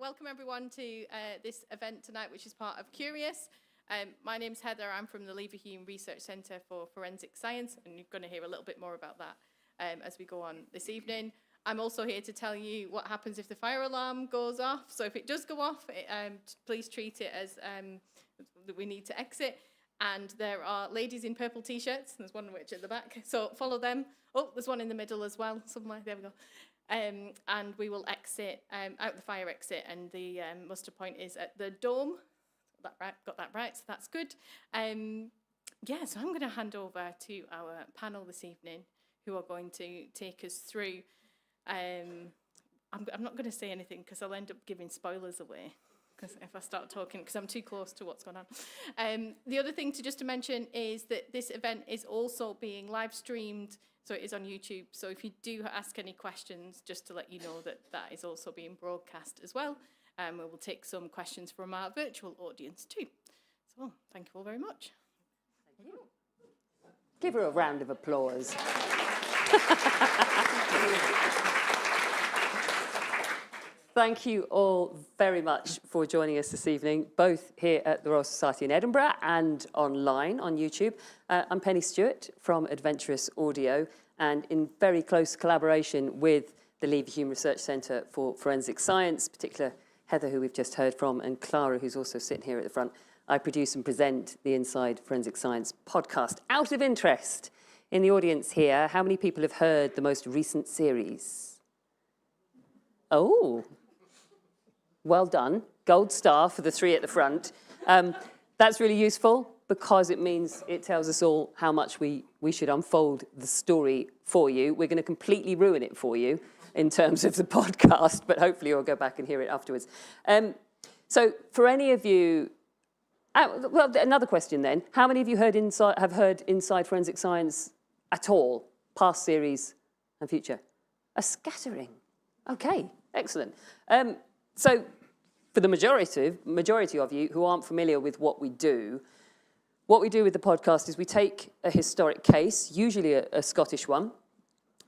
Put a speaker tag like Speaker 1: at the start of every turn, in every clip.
Speaker 1: welcome everyone to this event tonight, which is part of Curious. My name's Heather. I'm from the Leverhulme Research Centre for Forensic Science, and you're going to hear a little bit more about that as we go on this evening. I'm also here to tell you what happens if the fire alarm goes off. So if it does go off, please treat it as we need to exit. And there are ladies in purple T-shirts. There's one which at the back. So follow them. Oh, there's one in the middle as well. Somewhere. There we go. And we will exit out the fire exit. And the muster point is at the dome. Got that right. So that's good. Yeah, so I'm going to hand over to our panel this evening, who are going to take us through. I'm not going to say anything because I'll end up giving spoilers away. Because if I start talking, because I'm too close to what's going on. The other thing to mention is that this event is also being live streamed, so it is on YouTube. So if you do ask any questions, just to let you know that that is also being broadcast as well. We will take some questions from our virtual audience too. So thank you all very much.
Speaker 2: Thank you. Give her a round of applause. Thank you all very much for joining us this evening, both here at the Royal Society in Edinburgh and online on YouTube. I'm Penny Stewart from Adventurous Audio, and in very close collaboration with the Leverhulme Research Centre for Forensic Science, particularly Heather, who we've just heard from, and Clara, who's also sitting here at the front, I produce and present the Inside Forensic Science podcast. Out of interest, in the audience here, how many people have heard the most recent series? Oh, well done. Gold star for the three at the front. That's really useful because it means it tells us all how much we should unfold the story for you. We're going to completely ruin it for you in terms of the podcast, but hopefully you'll go back and hear it afterwards. So for any of you, well, another question then. How many of you have heard Inside Forensic Science at all, past series and future? A scattering. Okay, excellent. So for the majority of you who aren't familiar with what we do with the podcast is we take a historic case, usually a Scottish one,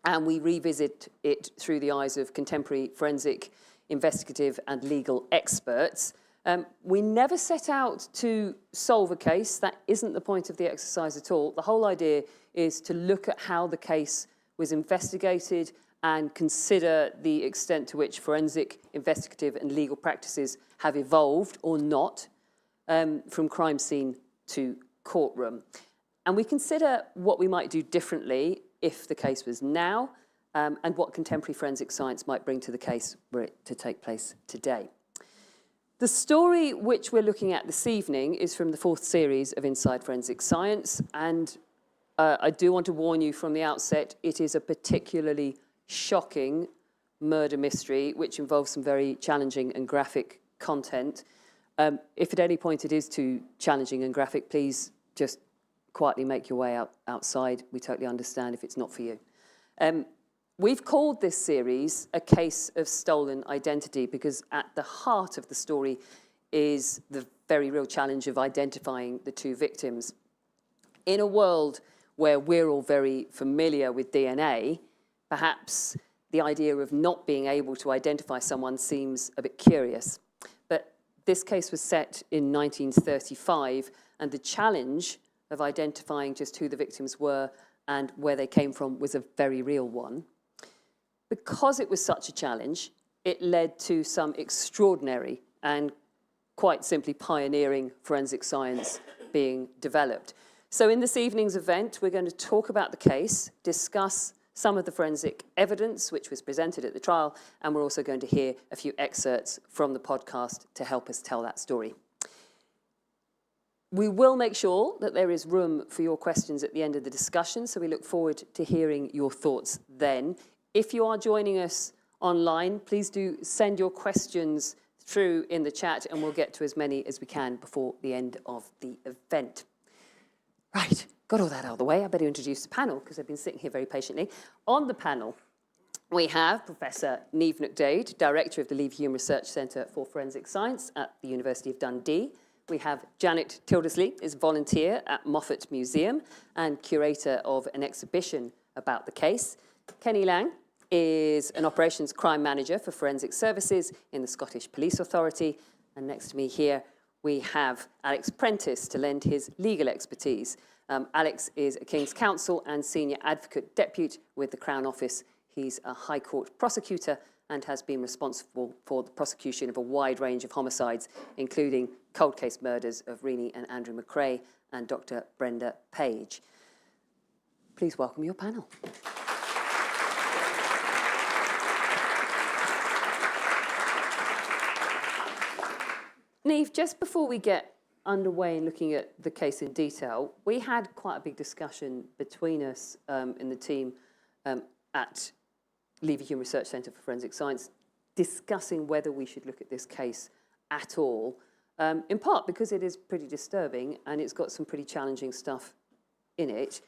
Speaker 2: and we revisit it through the eyes of contemporary forensic, investigative and legal experts. We never set out to solve a case. That isn't the point of the exercise at all. The whole idea is to look at how the case was investigated and consider the extent to which forensic, investigative and legal practices have evolved or not from crime scene to courtroom. And we consider what we might do differently if the case was now and what contemporary forensic science might bring to the case were it to take place today. The story which we're looking at this evening is from the 4th series of Inside Forensic Science, and I do want to warn you from the outset, it is a particularly shocking murder mystery which involves some very challenging and graphic content. If at any point it is too challenging and graphic, please just quietly make your way outside. We totally understand if it's not for you. We've called this series A Case of Stolen Identity because at the heart of the story is the very real challenge of identifying the two victims. In a world where we're all very familiar with DNA, perhaps the idea of not being able to identify someone seems a bit curious. But this case was set in 1935, and the challenge of identifying just who the victims were and where they came from was a very real one. Because it was such a challenge, it led to some extraordinary and quite simply pioneering forensic science being developed. So in this evening's event, we're going to talk about the case, discuss some of the forensic evidence which was presented at the trial, and we're also going to hear a few excerpts from the podcast to help us tell that story. We will make sure that there is room for your questions at the end of the discussion, so we look forward to hearing your thoughts then. If you are joining us online, please do send your questions through in the chat, and we'll get to as many as we can before the end of the event. Right. Got all that out of the way. I better introduce the panel because I've been sitting here very patiently. On the panel, we have Professor Niamh McDade, Director of the Leverhulme Research Centre for Forensic Science at the University of Dundee. We have Janet Tildesley, is volunteer at Moffat Museum and curator of an exhibition about the case. Kenny Lang is an operations crime manager for forensic services in the Scottish Police Authority. And next to me here, we have Alex Prentice to lend his legal expertise. Alex is a King's Counsel and Senior Advocate Depute with the Crown Office. He's a High Court prosecutor and has been responsible for the prosecution of a wide range of homicides, including cold case murders of Rennie and Andrew McRae and Dr. Brenda Page. Please welcome your panel. Niamh, just before we get underway in looking at the case in detail, we had quite a big discussion between us in the team at Leverhulme Research Centre for Forensic Science, discussing whether we should look at this case at all, in part because it is pretty disturbing and it's got some pretty challenging stuff in it.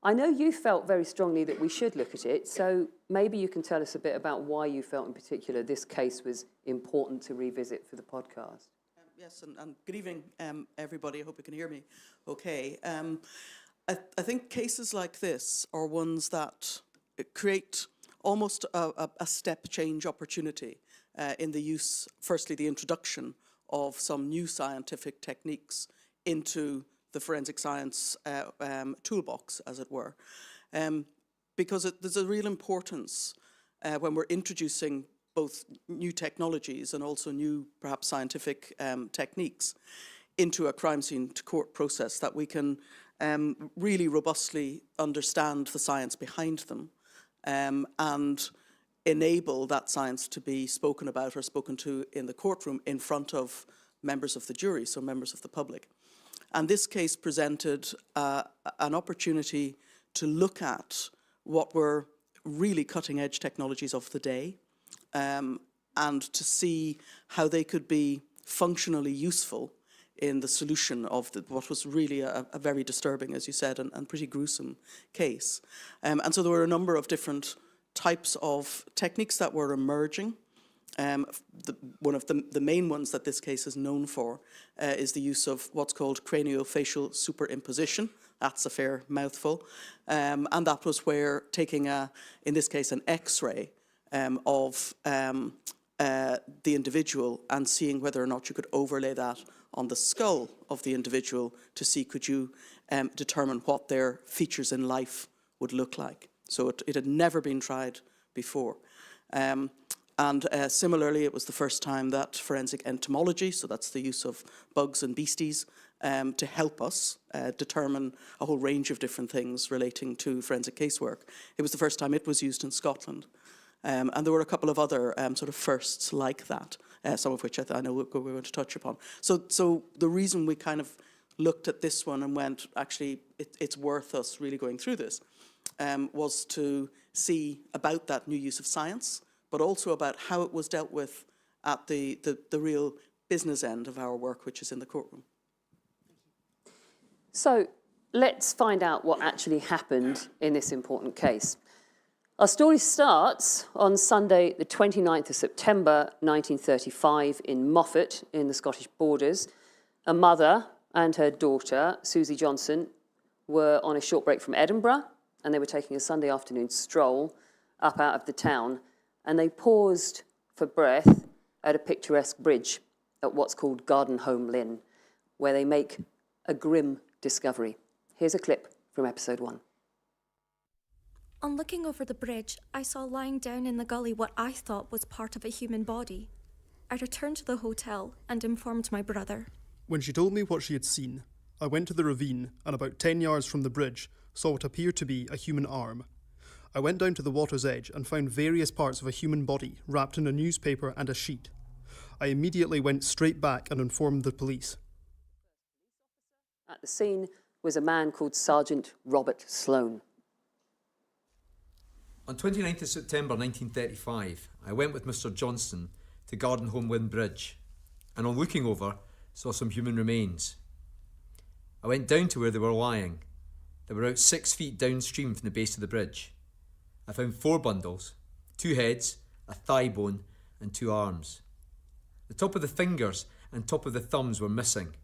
Speaker 2: I know you felt very strongly that we should look at it, so maybe you can tell us a bit about why you felt in particular this case was important to revisit for the podcast.
Speaker 3: Yes, and good evening, everybody. I hope you can hear me okay. I think cases like this are ones that create almost a step change opportunity in the use, firstly, the introduction of some new scientific techniques into the forensic science toolbox, as it were, because there's a real importance when we're introducing both new technologies and also new, perhaps, scientific techniques into a crime scene to court process, that we can really robustly understand the science behind them and enable that science to be spoken about or spoken to in the courtroom in front of members of the jury, so members of the public. And this case presented an opportunity to look at what were really cutting-edge technologies of the day and to see how they could be functionally useful in the solution of what was really a very disturbing, as you said, and pretty gruesome case. And so there were a number of different types of techniques that were emerging. One of the main ones that this case is known for is the use of what's called craniofacial superimposition. That's a fair mouthful. And that was where taking, in this case, an X-ray of the individual and seeing whether or not you could overlay that on the skull of the individual to see could you determine what their features in life would look like. So it had never been tried before. And similarly, it was the first time that forensic entomology, so that's the use of bugs and beasties, to help us determine a whole range of different things relating to forensic casework. It was the first time it was used in Scotland. And there were a couple of other sort of firsts like that, some of which I know we're going to touch upon. So the reason we kind of looked at this one and went, actually, it's worth us really going through this, was to see about that new use of science, but also about how it was dealt with at the real business end of our work, which is in the courtroom.
Speaker 2: So let's find out what actually happened in this important case. Our story starts on Sunday, the 29th of September, 1935, in Moffat, in the Scottish Borders. A mother and her daughter, Susie Johnson, were on a short break from Edinburgh, and they were taking a Sunday afternoon stroll up out of the town, and they paused for breath at a picturesque bridge at what's called Gardenholm Linn, where they make a grim discovery. Here's a clip from episode 1.
Speaker 4: On looking over the bridge, I saw lying down in the gully what I thought was part of a human body. I returned to the hotel and informed my brother.
Speaker 5: When she told me what she had seen, I went to the ravine and about 10 yards from the bridge saw what appeared to be a human arm. I went down to the water's edge and found various parts of a human body wrapped in a newspaper and a sheet. I immediately went straight back and informed the police.
Speaker 2: At the scene was a man called Sergeant Robert Sloane.
Speaker 6: On 29th of September 1935, I went with Mr. Johnson to Gardenholm Linn Bridge, and on looking over, saw some human remains. I went down to where they were lying. They were about 6 feet downstream from the base of the bridge. I found 4 bundles, 2 heads, a thigh bone, and 2 arms. The top of the fingers and top of the thumbs were missing,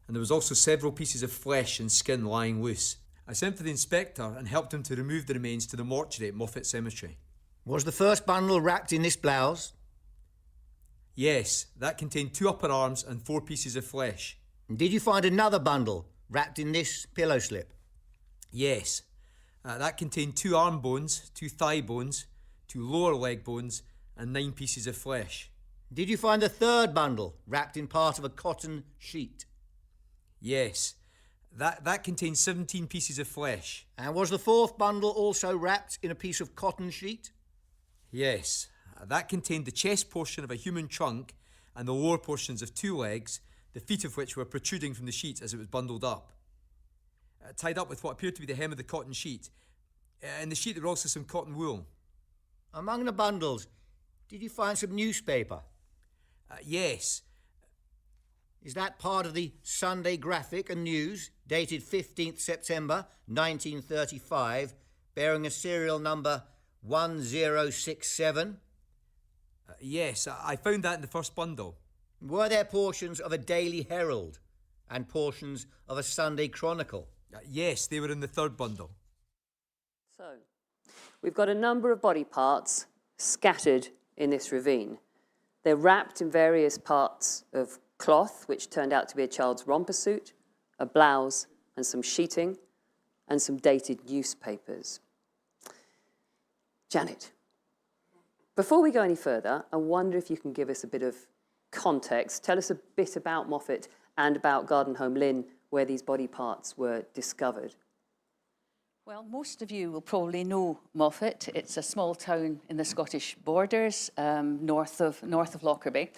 Speaker 6: and there was also several pieces of flesh and skin lying loose. I sent for the inspector and helped him to remove the remains to the mortuary at Moffat Cemetery.
Speaker 7: Was the first bundle wrapped in this blouse?
Speaker 6: Yes, that contained 2 upper arms and 4 pieces of flesh.
Speaker 7: And did you find another bundle wrapped in this pillow slip?
Speaker 6: Yes, that contained 2 arm bones, 2 thigh bones, 2 lower leg bones, and 9 pieces of flesh.
Speaker 7: Did you find a third bundle wrapped in part of a cotton sheet?
Speaker 6: Yes, that contained 17 pieces of flesh.
Speaker 7: And was the fourth bundle also wrapped in a piece of cotton sheet?
Speaker 6: Yes, that contained the chest portion of a human trunk and the lower portions of 2 legs, the feet of which were protruding from the sheet as it was bundled up. Tied up with what appeared to be the hem of the cotton sheet. In the sheet there were also some cotton wool.
Speaker 7: Among the bundles, did you find some newspaper?
Speaker 6: Yes.
Speaker 7: Is that part of the Sunday Graphic and News, dated 15th September 1935, bearing a serial number 1067?
Speaker 6: Yes, I found that in the first bundle.
Speaker 7: Were there portions of a Daily Herald and portions of a Sunday Chronicle?
Speaker 6: Yes, they were in the third bundle.
Speaker 2: So, we've got a number of body parts scattered in this ravine. They're wrapped in various parts of cloth, which turned out to be a child's romper suit, a blouse, and some sheeting, and some dated newspapers. Janet, before we go any further, I wonder if you can give us a bit of context. Tell us a bit about Moffat and about Garden Home Lynn, where these body parts were discovered.
Speaker 8: Well, most of you will probably know Moffat. It's a small town in the Scottish borders, north of Lockerbie.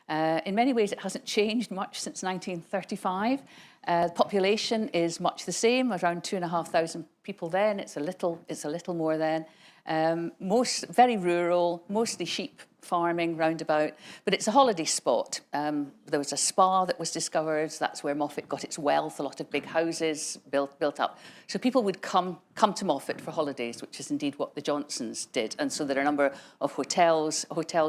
Speaker 8: In many ways, it hasn't changed much since 1935. The population is much the same, around 2,500 people then. It's a little more then. Very rural, mostly sheep farming roundabout, but it's a holiday spot. There was a spa that was discovered. That's where Moffat got its wealth. A lot of big houses built up. So people would come to Moffat for holidays, which is indeed what the Johnsons did. And so there are a number of hotels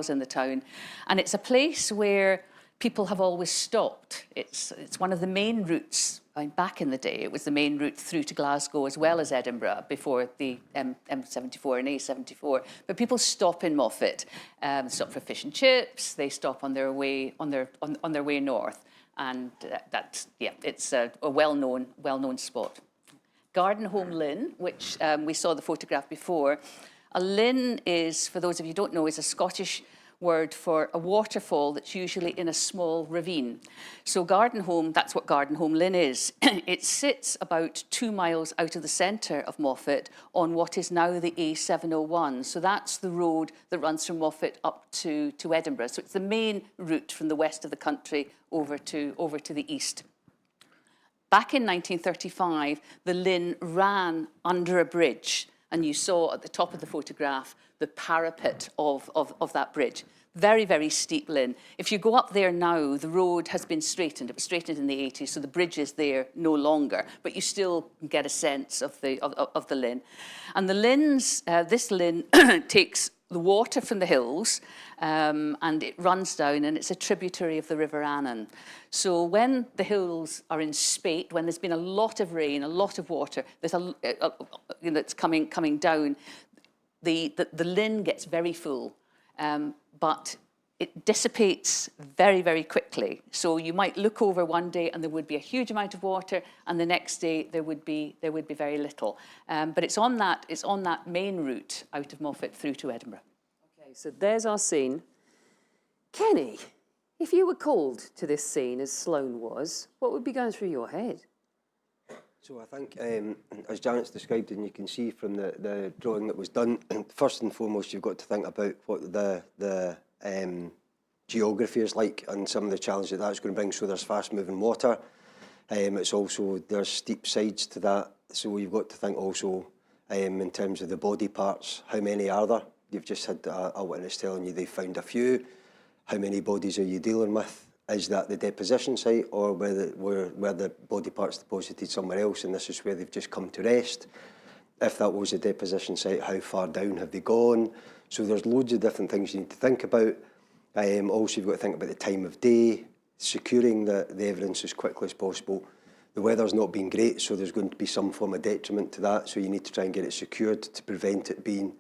Speaker 8: in the town, and it's a place where people have always stopped. It's one of the main routes. Back in the day, it was the main route through to Glasgow as well as Edinburgh before the M74 and A74. But people stop in Moffat, stop for fish and chips. They stop on their way north, and it's a well-known spot. Garden Home Lynn, which we saw the photograph before. A lynn is, for those of you who don't know, is a Scottish word for a waterfall that's usually in a small ravine. So Garden Home, that's what Garden Home Lynn is. It sits about 2 miles out of the centre of Moffat on what is now the A701. So that's the road that runs from Moffat up to Edinburgh. So it's the main route from the west of the country over to the east. Back in 1935, the Lynn ran under a bridge, and you saw at the top of the photograph the parapet of that bridge. Very, very steep Lynn. If you go up there now, the road has been straightened. It was straightened in the 80s, so the bridge is there no longer, but you still get a sense of the Lynn. And the Lynn's, this Lynn takes the water from the hills and it runs down, and it's a tributary of the River Annan. So when the hills are in spate, when there's been a lot of rain, a lot of water, there's that's coming down, the Lynn gets very full, but it dissipates very, very quickly. So you might look over one day and there would be a huge amount of water, and the next day there would be very little. But it's on that main route out of Moffat through to Edinburgh.
Speaker 2: Okay, so there's our scene. Kenny, if you were called to this scene as Sloane was, what would be going through your head?
Speaker 9: So I think, as Janet's described, and you can see from the drawing that was done, first and foremost, you've got to think about what the geography is like and some of the challenges that's going to bring. So there's fast-moving water. It's also, there's steep sides to that. So you've got to think also in terms of the body parts, how many are there? You've just had a witness telling you they found a few. How many bodies are you dealing with? Is that the deposition site, or where the body parts deposited somewhere else and this is where they've just come to rest? If that was a deposition site, how far down have they gone? So there's loads of different things you need to think about. Also, you've got to think about the time of day, securing the evidence as quickly as possible. The weather's not been great, so there's going to be some form of detriment to that, so you need to try and get it secured to prevent it being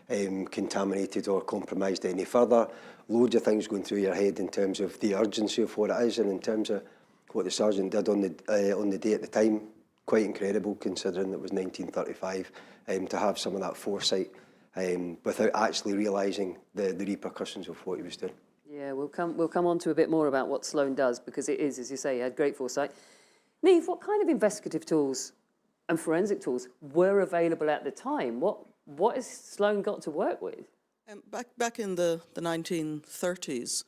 Speaker 9: contaminated or compromised any further. Loads of things going through your head in terms of the urgency of what it is, and in terms of what the sergeant did on the day at the time. Quite incredible, considering it was 1935, to have some of that foresight without actually realising the repercussions of what he was doing.
Speaker 2: Yeah, we'll come on to a bit more about what Sloan does, because it is, as you say, he had great foresight. Niamh, what kind of investigative tools and forensic tools were available at the time? What has Sloan got to work with?
Speaker 3: Back in the 1930s,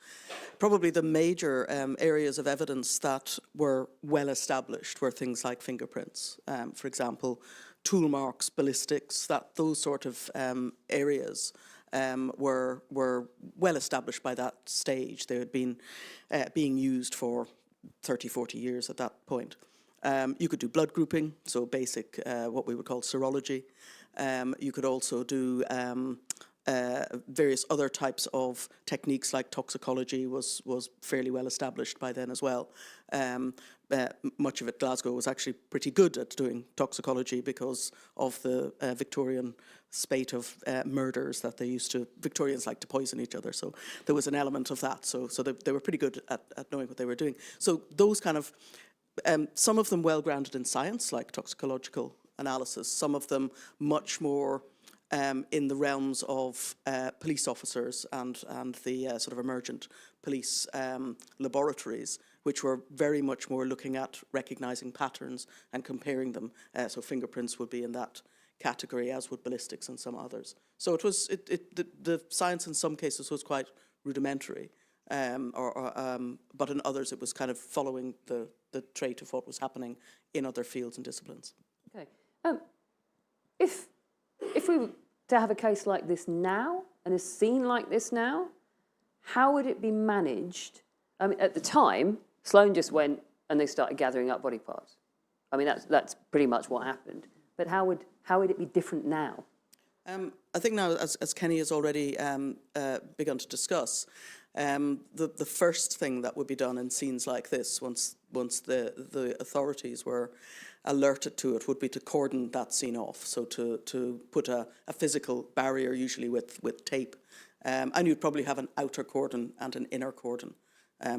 Speaker 3: probably the major areas of evidence that were well established were things like fingerprints, for example, tool marks, ballistics, those sort of areas were well established by that stage. They had been being used for 30, 40 years at that point. You could do blood grouping, so basic, what we would call serology. You could also do various other types of techniques, like toxicology was fairly well established by then as well. Much of it, Glasgow was actually pretty good at doing toxicology because of the Victorian spate of murders that they used to. Victorians liked to poison each other, so there was an element of that. So they were pretty good at knowing what they were doing. So those kind of, some of them well grounded in science, like toxicological analysis. Some of them much more in the realms of police officers and the sort of emergent police laboratories, which were very much more looking at recognising patterns and comparing them. So fingerprints would be in that category, as would ballistics and some others. So it was the science in some cases was quite rudimentary, but in others it was kind of following the trait of what was happening in other fields and disciplines.
Speaker 2: Okay. If we were to have a case like this now, and a scene like this now, how would it be managed? I mean, at the time, Sloan just went and they started gathering up body parts. I mean, that's pretty much what happened. But how would it be different now?
Speaker 3: I think now, as Kenny has already begun to discuss, the first thing that would be done in scenes like this, once the authorities were alerted to it, would be to cordon that scene off. So to put a physical barrier, usually with tape, and you'd probably have an outer cordon and an inner cordon,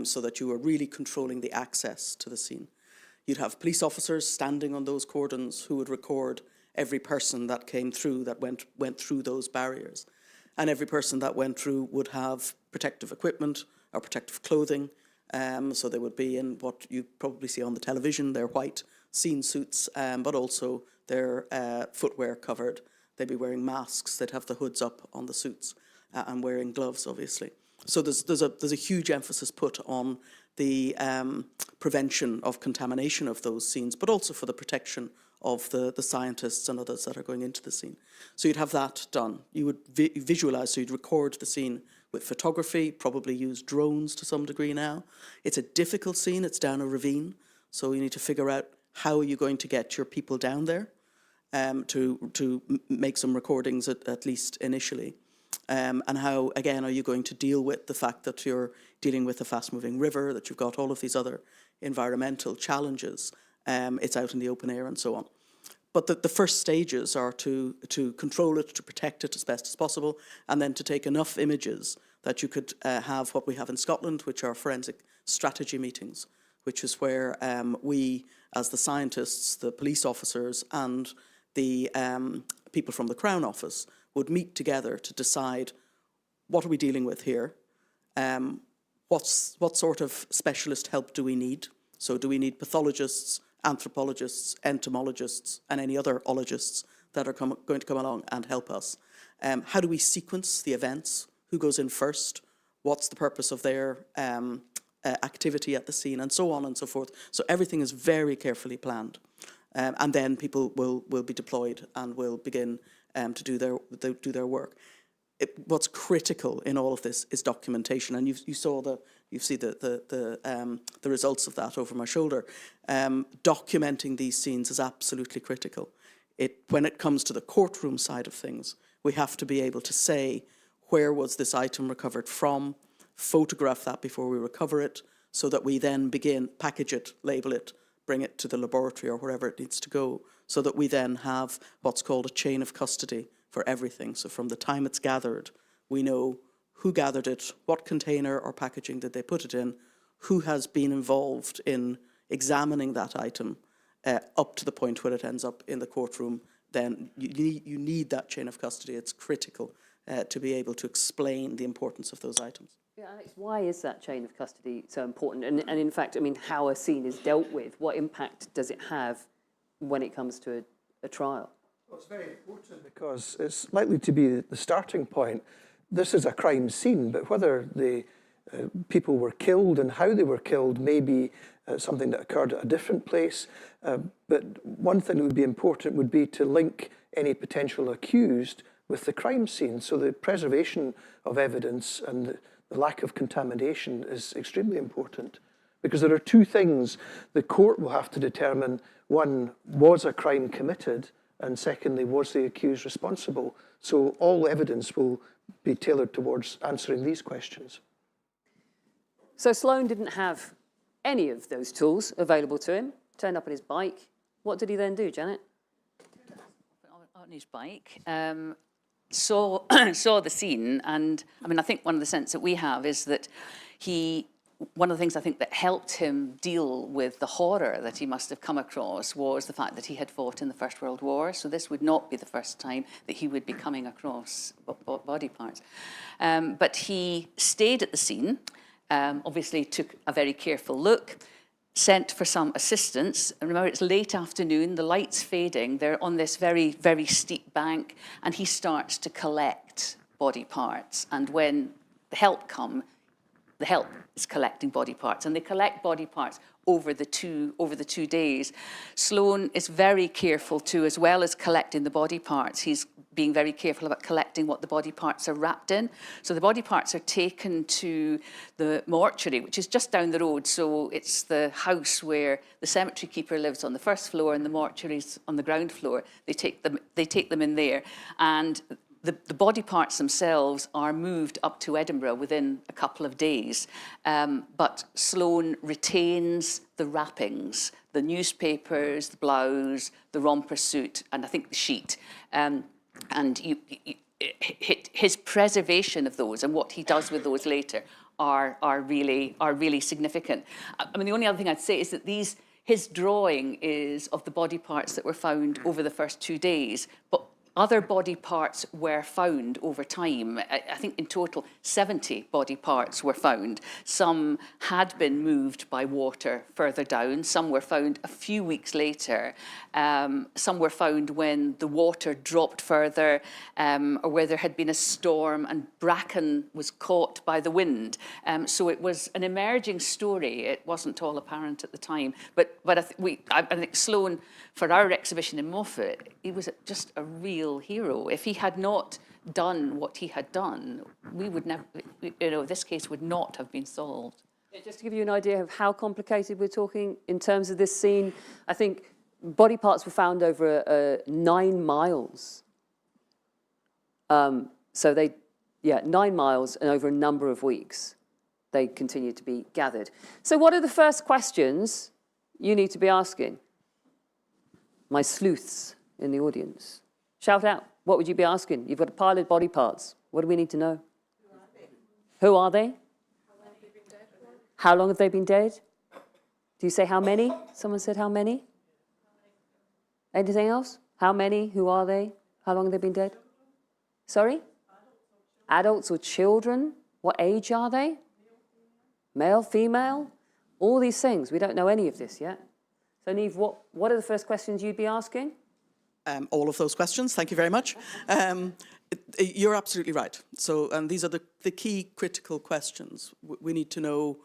Speaker 3: so that you were really controlling the access to the scene. You'd have police officers standing on those cordons who would record every person that came through, that went through those barriers. And every person that went through would have protective equipment or protective clothing. So they would be in what you probably see on the television, their white scene suits, but also their footwear covered. They'd be wearing masks, they'd have the hoods up on the suits, and wearing gloves, obviously. So there's a huge emphasis put on the prevention of contamination of those scenes, but also for the protection of the scientists and others that are going into the scene. So you'd have that done. You would visualise, so you'd record the scene with photography, probably use drones to some degree now. It's a difficult scene, it's down a ravine, so you need to figure out how are you going to get your people down there to make some recordings at least initially. And how, again, are you going to deal with the fact that you're dealing with a fast-moving river, that you've got all of these other environmental challenges, it's out in the open air and so on. But the first stages are to control it, to protect it as best as possible, and then to take enough images that you could have what we have in Scotland, which are forensic strategy meetings, which is where we, as the scientists, the police officers, and the people from the Crown Office would meet together to decide what are we dealing with here, what sort of specialist help do we need? So do we need pathologists, anthropologists, entomologists, and any other ologists that are going to come along and help us? How do we sequence the events? Who goes in first? What's the purpose of their activity at the scene, and so on and so forth. So everything is very carefully planned. And then people will be deployed and will begin to do their work. What's critical in all of this is documentation, and you see the results of that over my shoulder. Documenting these scenes is absolutely critical. When it comes to the courtroom side of things, we have to be able to say where was this item recovered from, photograph that before we recover it, so that we then package it, label it, bring it to the laboratory or wherever it needs to go, so that we then have what's called a chain of custody for everything. So from the time it's gathered, we know who gathered it, what container or packaging did they put it in, who has been involved in examining that item up to the point where it ends up in the courtroom. Then you need that chain of custody. It's critical to be able to explain the importance of those items.
Speaker 2: Yeah, Alex, why is that chain of custody so important? And in fact, I mean, how a scene is dealt with, what impact does it have when it comes to a trial?
Speaker 10: Well, it's very important because it's likely to be the starting point. This is a crime scene, but whether the people were killed and how they were killed may be something that occurred at a different place. But one thing that would be important would be to link any potential accused with the crime scene. So the preservation of evidence and the lack of contamination is extremely important, because there are two things the court will have to determine. One, was a crime committed? And secondly, was the accused responsible? So all evidence will be tailored towards answering these questions.
Speaker 2: So Sloan didn't have any of those tools available to him, turned up on his bike. What did he then do, Janet?
Speaker 8: On his bike, saw the scene, and I mean, I think one of the sense that we have is that one of the things I think that helped him deal with the horror that he must have come across was the fact that he had fought in the First World War. So this would not be the first time that he would be coming across body parts. But he stayed at the scene, obviously took a very careful look, sent for some assistance. And remember, it's late afternoon, the light's fading, they're on this very, very steep bank, and he starts to collect body parts. And when the help come, the help is collecting body parts, and they collect body parts over the 2 days. Sloan is very careful too, as well as collecting the body parts, he's being very careful about collecting what the body parts are wrapped in. So the body parts are taken to the mortuary, which is just down the road. So it's the house where the cemetery keeper lives on the first floor and the mortuary's on the ground floor. They take them in there, and the body parts themselves are moved up to Edinburgh within a couple of days, but Sloan retains the wrappings, the newspapers, the blouse, the romper suit, and I think the sheet. And his preservation of those and what he does with those later are really significant. I mean, the only other thing I'd say is that his drawing is of the body parts that were found over the first 2 days, but other body parts were found over time. I think in total 70 body parts were found. Some had been moved by water further down. Some were found a few weeks later. Some were found when the water dropped further, or where there had been a storm and bracken was caught by the wind. So it was an emerging story. It wasn't all apparent at the time. But I think Sloan, for our exhibition in Moffat, he was just a real hero. If he had not done what he had done, we would never, this case would not have been solved.
Speaker 2: Yeah, just to give you an idea of how complicated we're talking in terms of this scene, I think body parts were found over 9 miles. So 9 miles, and over a number of weeks, they continued to be gathered. So what are the first questions you need to be asking? My sleuths in the audience. Shout out. What would you be asking? You've got a pile of body parts. What do we need to know? Who are they? How long have they been dead? Do you say how many? Someone said how many? Anything else? How many? Who are they? How long have they been dead? Sorry? Adults or children? What age are they? Male, female? All these things. We don't know any of this yet. So, Niamh, what are the first questions you'd be asking?
Speaker 3: All of those questions. Thank you very much. You're absolutely right. So, and these are the key critical questions. We need to know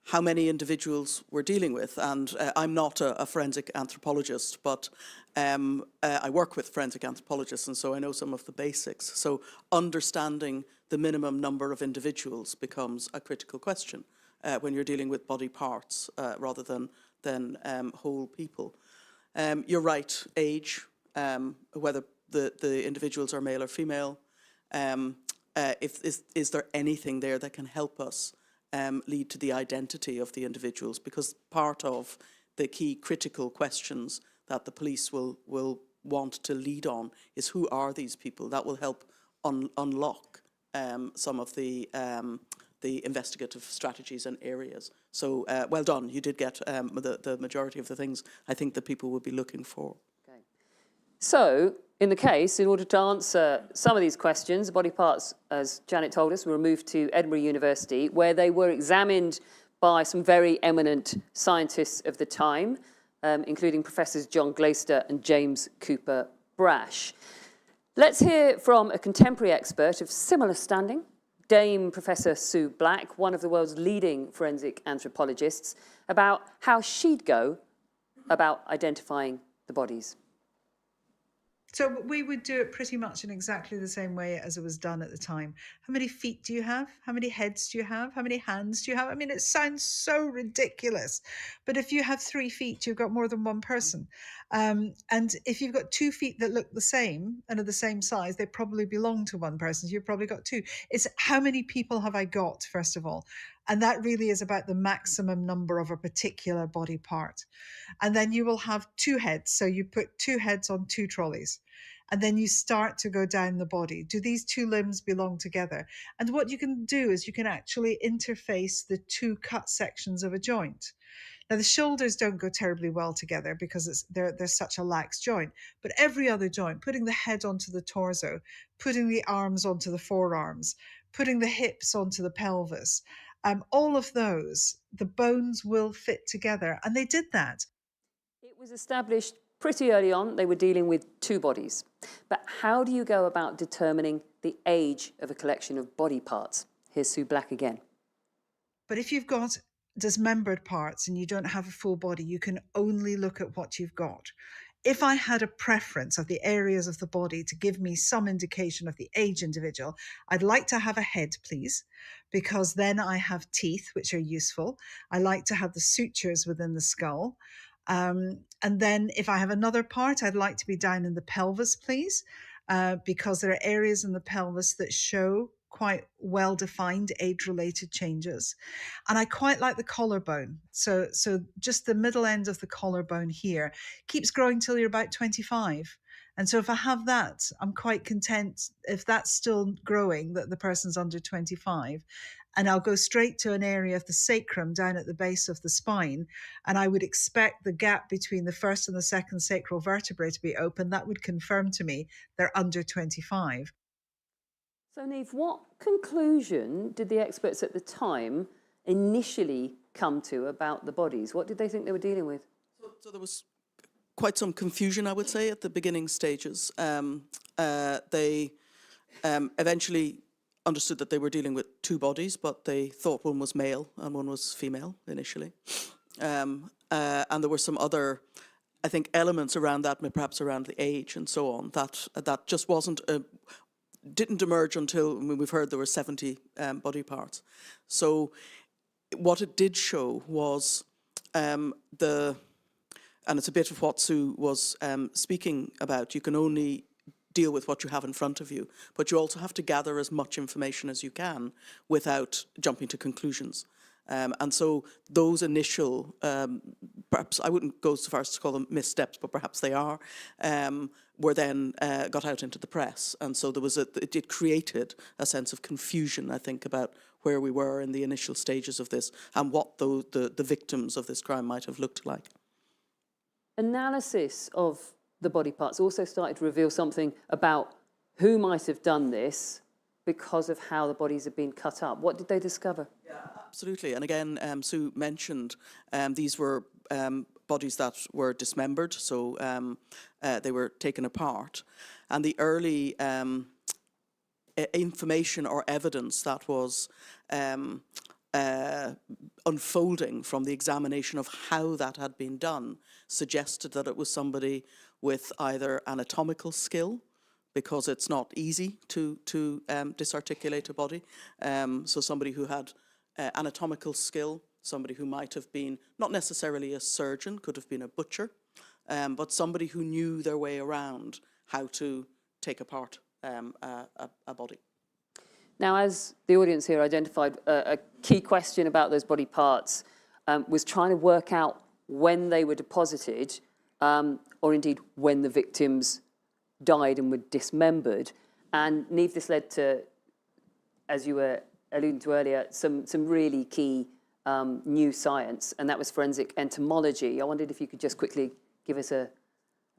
Speaker 3: how many individuals we're dealing with. And I'm not a forensic anthropologist, but I work with forensic anthropologists, and so I know some of the basics. So understanding the minimum number of individuals becomes a critical question when you're dealing with body parts rather than whole people. You're right, age, whether the individuals are male or female. Is there anything there that can help us lead to the identity of the individuals? Because part of the key critical questions that the police will want to lead on is who are these people. That will help unlock some of the investigative strategies and areas. So well done. You did get the majority of the things I think that people would be looking for.
Speaker 2: Okay. So, in the case, in order to answer some of these questions, body parts, as Janet told us, were removed to Edinburgh University, where they were examined by some very eminent scientists of the time, including Professors John Glaister and James Cooper Brash. Let's hear from a contemporary expert of similar standing, Dame Professor Sue Black, one of the world's leading forensic anthropologists, about how she'd go about identifying the bodies.
Speaker 11: So we would do it pretty much in exactly the same way as it was done at the time. How many feet do you have? How many heads do you have? How many hands do you have? I mean, it sounds so ridiculous. But if you have 3 feet, you've got more than one person. And if you've got 2 feet that look the same and are the same size, they probably belong to one person. So you've probably got 2. It's how many people have I got, first of all? And that really is about the maximum number of a particular body part. And then you will have 2 heads. So you put 2 heads on 2 trolleys. And then you start to go down the body. Do these 2 limbs belong together? And what you can do is you can actually interface the 2 cut sections of a joint. Now, the shoulders don't go terribly well together because they're such a lax joint. But every other joint, putting the head onto the torso, putting the arms onto the forearms, putting the hips onto the pelvis, all of those, the bones will fit together. And they did that.
Speaker 2: It was established pretty early on they were dealing with 2 bodies. But how do you go about determining the age of a collection of body parts? Here's Sue Black again.
Speaker 11: But if you've got dismembered parts and you don't have a full body, you can only look at what you've got. If I had a preference of the areas of the body to give me some indication of the age individual, I'd like to have a head, please, because then I have teeth, which are useful. I like to have the sutures within the skull. And then if I have another part, I'd like to be down in the pelvis, please, because there are areas in the pelvis that show quite well-defined age-related changes. And I quite like the collarbone. So just the middle end of the collarbone here keeps growing till you're about 25. And so if I have that, I'm quite content if that's still growing, that the person's under 25. And I'll go straight to an area of the sacrum down at the base of the spine. And I would expect the gap between the first and the second sacral vertebrae to be open. That would confirm to me they're under 25.
Speaker 2: So, Niamh, what conclusion did the experts at the time initially come to about the bodies? What did they think they were dealing with?
Speaker 3: So there was quite some confusion, I would say, at the beginning stages. They eventually understood that they were dealing with 2 bodies, but they thought one was male and one was female initially. And there were some other, I think, elements around that, perhaps around the age and so on, that just didn't emerge until, I mean, we've heard there were 70 body parts. So what it did show was and it's a bit of what Sue was speaking about, you can only deal with what you have in front of you, but you also have to gather as much information as you can without jumping to conclusions. And so those initial, perhaps I wouldn't go so far as to call them missteps, but perhaps they are, were then got out into the press. And so there was it created a sense of confusion, I think, about where we were in the initial stages of this and what the victims of this crime might have looked like.
Speaker 2: Analysis of the body parts also started to reveal something about who might have done this because of how the bodies had been cut up. What did they discover?
Speaker 3: Yeah, absolutely. And again, Sue mentioned these were bodies that were dismembered, so they were taken apart. And the early information or evidence that was unfolding from the examination of how that had been done suggested that it was somebody with either anatomical skill, because it's not easy to disarticulate a body, so somebody who had anatomical skill, somebody who might have been not necessarily a surgeon, could have been a butcher, but somebody who knew their way around how to take apart a body.
Speaker 2: Now, as the audience here identified, a key question about those body parts was trying to work out when they were deposited or indeed when the victims died and were dismembered. And Niamh, this led to, as you were alluding to earlier, some really key new science, and that was forensic entomology. I wondered if you could just quickly give us a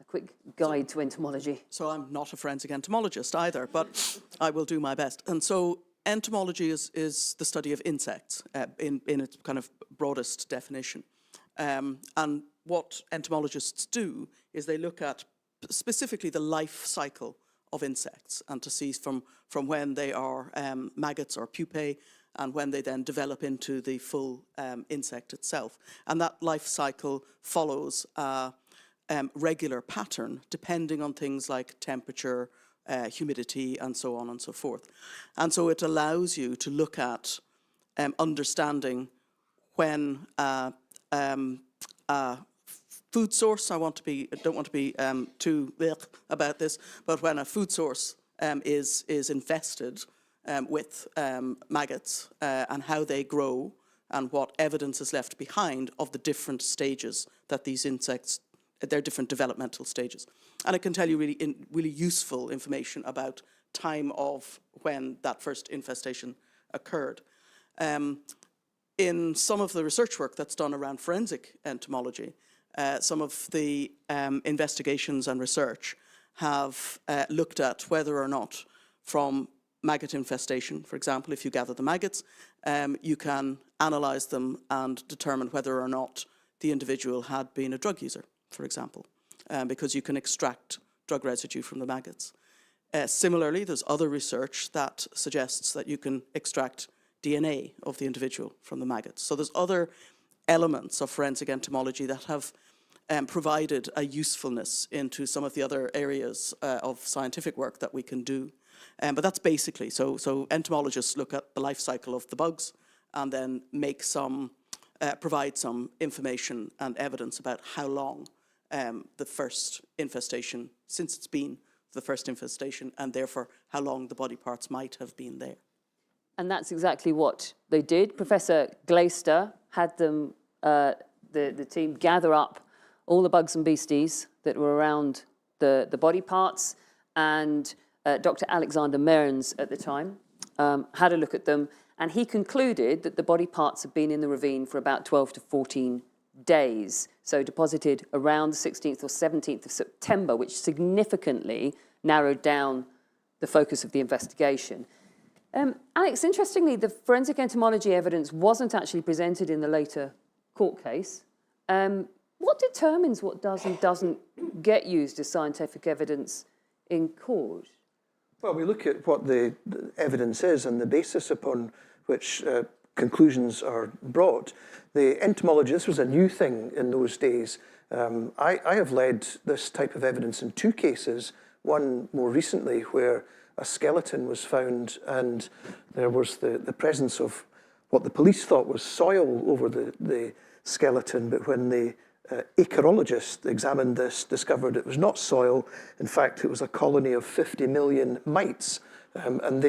Speaker 2: quick guide to entomology.
Speaker 3: So I'm not a forensic entomologist either, but I will do my best. And so entomology is the study of insects in its kind of broadest definition. And what entomologists do is they look at specifically the life cycle of insects, and to see from when they are maggots or pupae and when they then develop into the full insect itself. And that life cycle follows a regular pattern depending on things like temperature, humidity, and so on and so forth. And so it allows you to look at understanding when food source, I don't want to be too about this, but when a food source is infested with maggots and how they grow and what evidence is left behind of the different stages that these insects, their different developmental stages. And it can tell you really useful information about time of when that first infestation occurred. In some of the research work that's done around forensic entomology, some of the investigations and research have looked at whether or not from maggot infestation, for example, if you gather the maggots, you can analyse them and determine whether or not the individual had been a drug user, for example, because you can extract drug residue from the maggots. Similarly, there's other research that suggests that you can extract DNA of the individual from the maggots. So there's other elements of forensic entomology that have provided a usefulness into some of the other areas of scientific work that we can do. But that's basically, so entomologists look at the life cycle of the bugs and then make provide some information and evidence about how long the first infestation, since it's been the first infestation, and therefore how long the body parts might have been there.
Speaker 2: And that's exactly what they did. Professor Glaister had them, the team, gather up all the bugs and beasties that were around the body parts, and Dr. Alexander Mearns at the time had a look at them, and he concluded that the body parts had been in the ravine for about 12 to 14 days, so deposited around the 16th or 17th of September, which significantly narrowed down the focus of the investigation. Alex, interestingly, the forensic entomology evidence wasn't actually presented in the later court case. What determines what does and doesn't get used as scientific evidence in court?
Speaker 10: Well, we look at what the evidence is and the basis upon which conclusions are brought. The entomology, this was a new thing in those days. I have led this type of evidence in two cases, one more recently where a skeleton was found and there was the presence of what the police thought was soil over the skeleton, but when the ichorologist examined this, discovered it was not soil. In fact, it was a colony of 50 million mites, and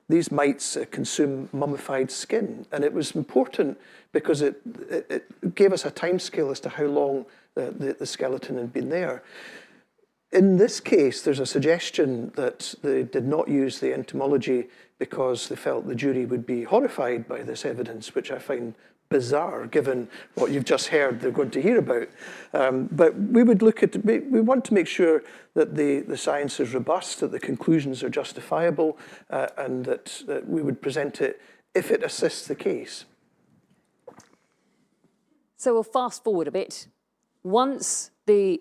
Speaker 10: these mites consume mummified skin. And it was important because it gave us a timescale as to how long the skeleton had been there. In this case, there's a suggestion that they did not use the entomology because they felt the jury would be horrified by this evidence, which I find bizarre, given what you've just heard they're going to hear about. But we would we want to make sure that the science is robust, that the conclusions are justifiable, and that we would present it if it assists the case.
Speaker 2: So we'll fast forward a bit. Once the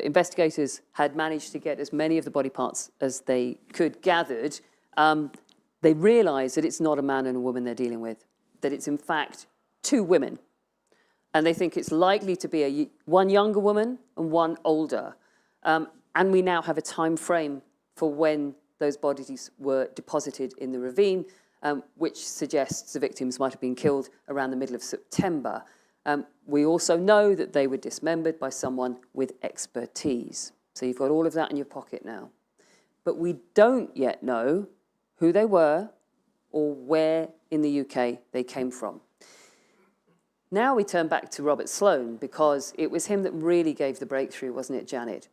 Speaker 2: investigators had managed to get as many of the body parts as they could gathered, they realised that it's not a man and a woman they're dealing with, that it's in fact two women. And they think it's likely to be one younger woman and one older. And we now have a time frame for when those bodies were deposited in the ravine, which suggests the victims might have been killed around the middle of September. We also know that they were dismembered by someone with expertise. So you've got all of that in your pocket now. But we don't yet know who they were or where in the UK they came from. Now we turn back to Robert Sloane, because it was him that really gave the breakthrough, wasn't it, Janet?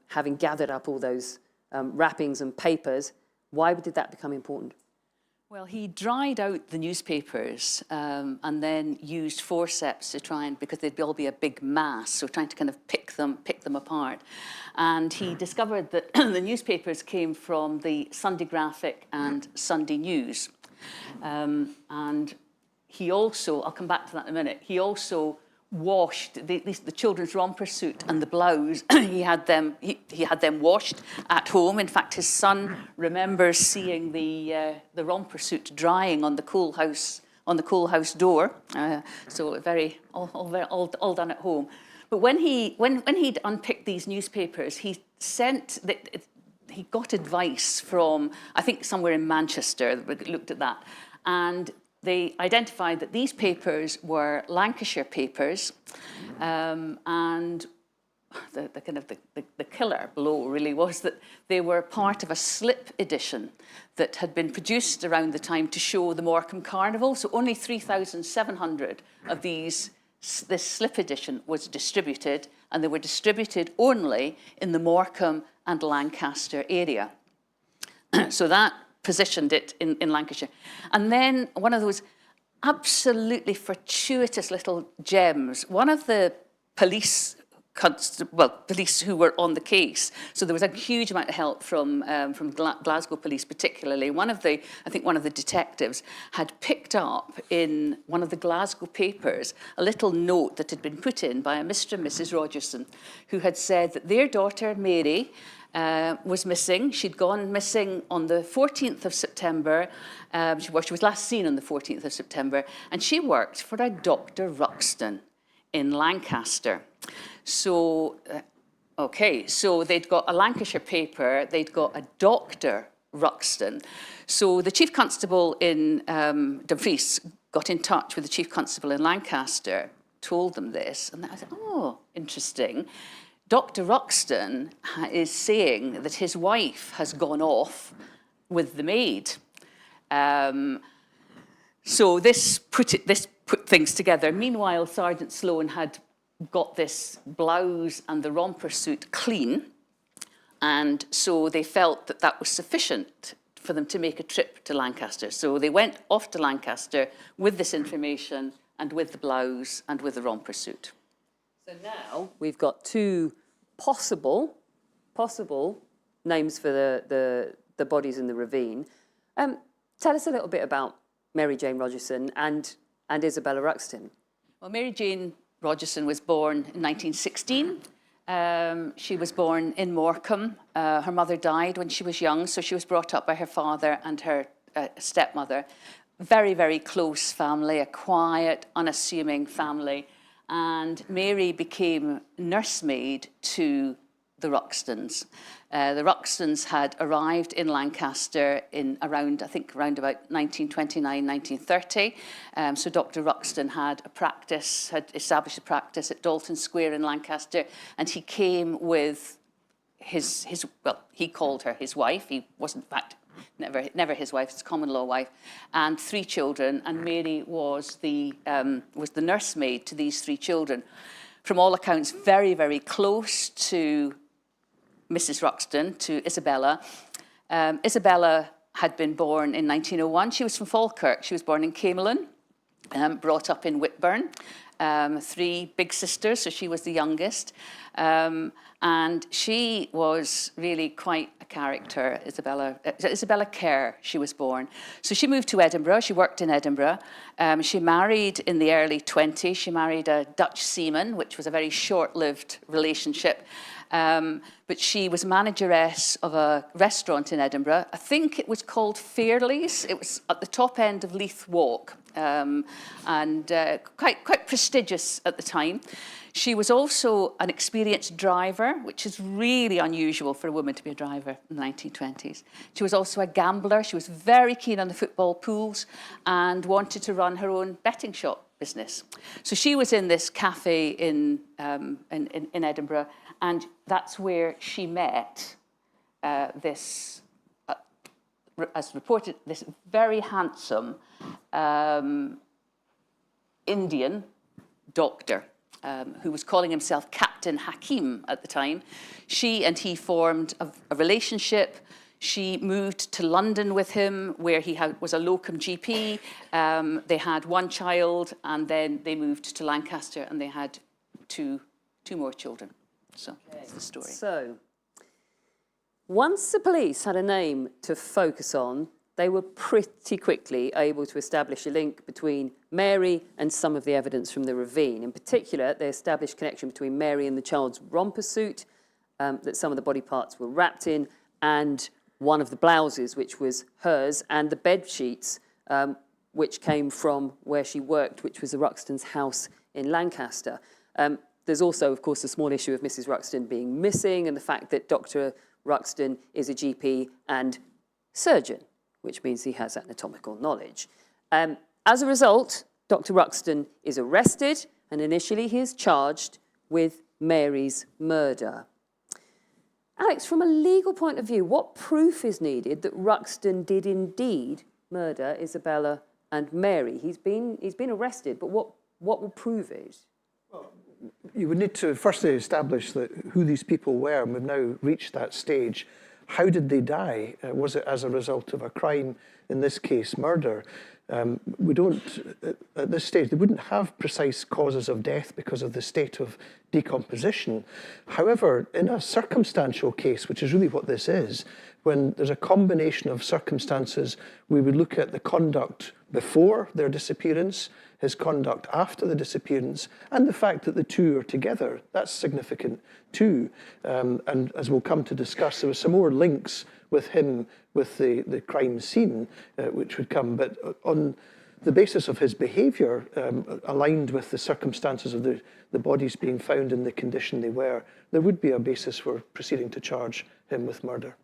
Speaker 2: Having gathered up all those wrappings and papers, why did that become important?
Speaker 8: Well, he dried out the newspapers and then used forceps to try and, because they'd all be a big mass, so trying to kind of pick them apart. And he discovered that the newspapers came from the Sunday Graphic and Sunday News. And he also, I'll come back to that in a minute, he also washed the children's romper suit and the blouse. he had them washed at home. In fact, his son remembers seeing the romper suit drying on the coal house door. So all done at home. But when he'd unpicked these newspapers, he got advice from, I think, somewhere in Manchester that looked at that, and they identified that these papers were Lancashire papers, and the killer blow really was that they were part of a slip edition that had been produced around the time to show the Morecambe Carnival. So only 3,700 of this slip edition was distributed, and they were distributed only in the Morecambe and Lancaster area. So that positioned it in Lancashire. And then one of those absolutely fortuitous little gems, one of the police who were on the case, so there was a huge amount of help from Glasgow police particularly. I think one of the detectives had picked up in one of the Glasgow papers a little note that had been put in by a Mr. and Mrs. Rogerson, who had said that their daughter Mary was missing. She'd gone missing on the 14th of September. She was last seen on the 14th of September, and she worked for a Dr. Ruxton in Lancaster. So, so they'd got a Lancashire paper, they'd got a Dr. Ruxton. So the Chief Constable in Dumfries got in touch with the Chief Constable in Lancaster, told them this, and I said, oh, interesting. Dr. Ruxton is saying that his wife has gone off with the maid. So this put things together. Meanwhile, Sergeant Sloane had got this blouse and the romper suit clean, and so they felt that that was sufficient for them to make a trip to Lancaster. So they went off to Lancaster with this information and with the blouse and with the romper suit.
Speaker 2: So now we've got two possible names for the bodies in the ravine. Tell us a little bit about Mary Jane Rogerson and Isabella Ruxton.
Speaker 8: Well, Mary Jane Rogerson was born in 1916. She was born in Morecambe. Her mother died when she was young, so she was brought up by her father and her stepmother. Very, very close family, a quiet, unassuming family. And Mary became nursemaid to the Ruxtons. The Ruxtons had arrived in Lancaster in around about 1929, 1930. So Dr. Ruxton had established a practice at Dalton Square in Lancaster, and he came with he called her his wife. He wasn't, in fact, never his wife, it's a common law wife, and 3 children, and Mary was the nursemaid to these 3 children. From all accounts, very, very close to Mrs. Ruxton, to Isabella. Isabella had been born in 1901. She was from Falkirk. She was born in Camelon, brought up in Whitburn. 3 big sisters, so she was the youngest. And she was really quite a character, Isabella Kerr, she was born. So she moved to Edinburgh, she worked in Edinburgh. She married in the early 20s, she married a Dutch seaman, which was a very short-lived relationship. But she was manageress of a restaurant in Edinburgh. I think it was called Fairley's. It was at the top end of Leith Walk, and quite prestigious at the time. She was also an experienced driver, which is really unusual for a woman to be a driver in the 1920s. She was also a gambler. She was very keen on the football pools and wanted to run her own betting shop business. So she was in this cafe in Edinburgh, and that's where she met this, as reported, this very handsome Indian doctor who was calling himself Captain Hakim at the time. She and he formed a relationship. She moved to London with him, where he was a locum GP. They had one child, and then they moved to Lancaster, and they had two more children. So that's the story.
Speaker 2: So, once the police had a name to focus on, they were pretty quickly able to establish a link between Mary and some of the evidence from the ravine. In particular, they established a connection between Mary and the child's romper suit that some of the body parts were wrapped in, and one of the blouses, which was hers, and the bed sheets, which came from where she worked, which was the Ruxton's house in Lancaster. There's also, of course, the small issue of Mrs. Ruxton being missing, and the fact that Dr. Ruxton is a GP and surgeon, which means he has anatomical knowledge. As a result, Dr. Ruxton is arrested, and initially he is charged with Mary's murder. Alex, from a legal point of view, what proof is needed that Ruxton did indeed murder Isabella and Mary? He's been arrested, but what will prove it?
Speaker 10: You would need to firstly establish who these people were, and we've now reached that stage. How did they die? Was it as a result of a crime, in this case, murder? We don't, at this stage, they wouldn't have precise causes of death because of the state of decomposition. However, in a circumstantial case, which is really what this is, when there's a combination of circumstances, we would look at the conduct before their disappearance, his conduct after the disappearance, and the fact that the two are together. That's significant too. And as we'll come to discuss, there were some more links with him with the crime scene, which would come. But on the basis of his behaviour, aligned with the circumstances of the bodies being found in the condition they were, there would be a basis for proceeding to charge him with murder.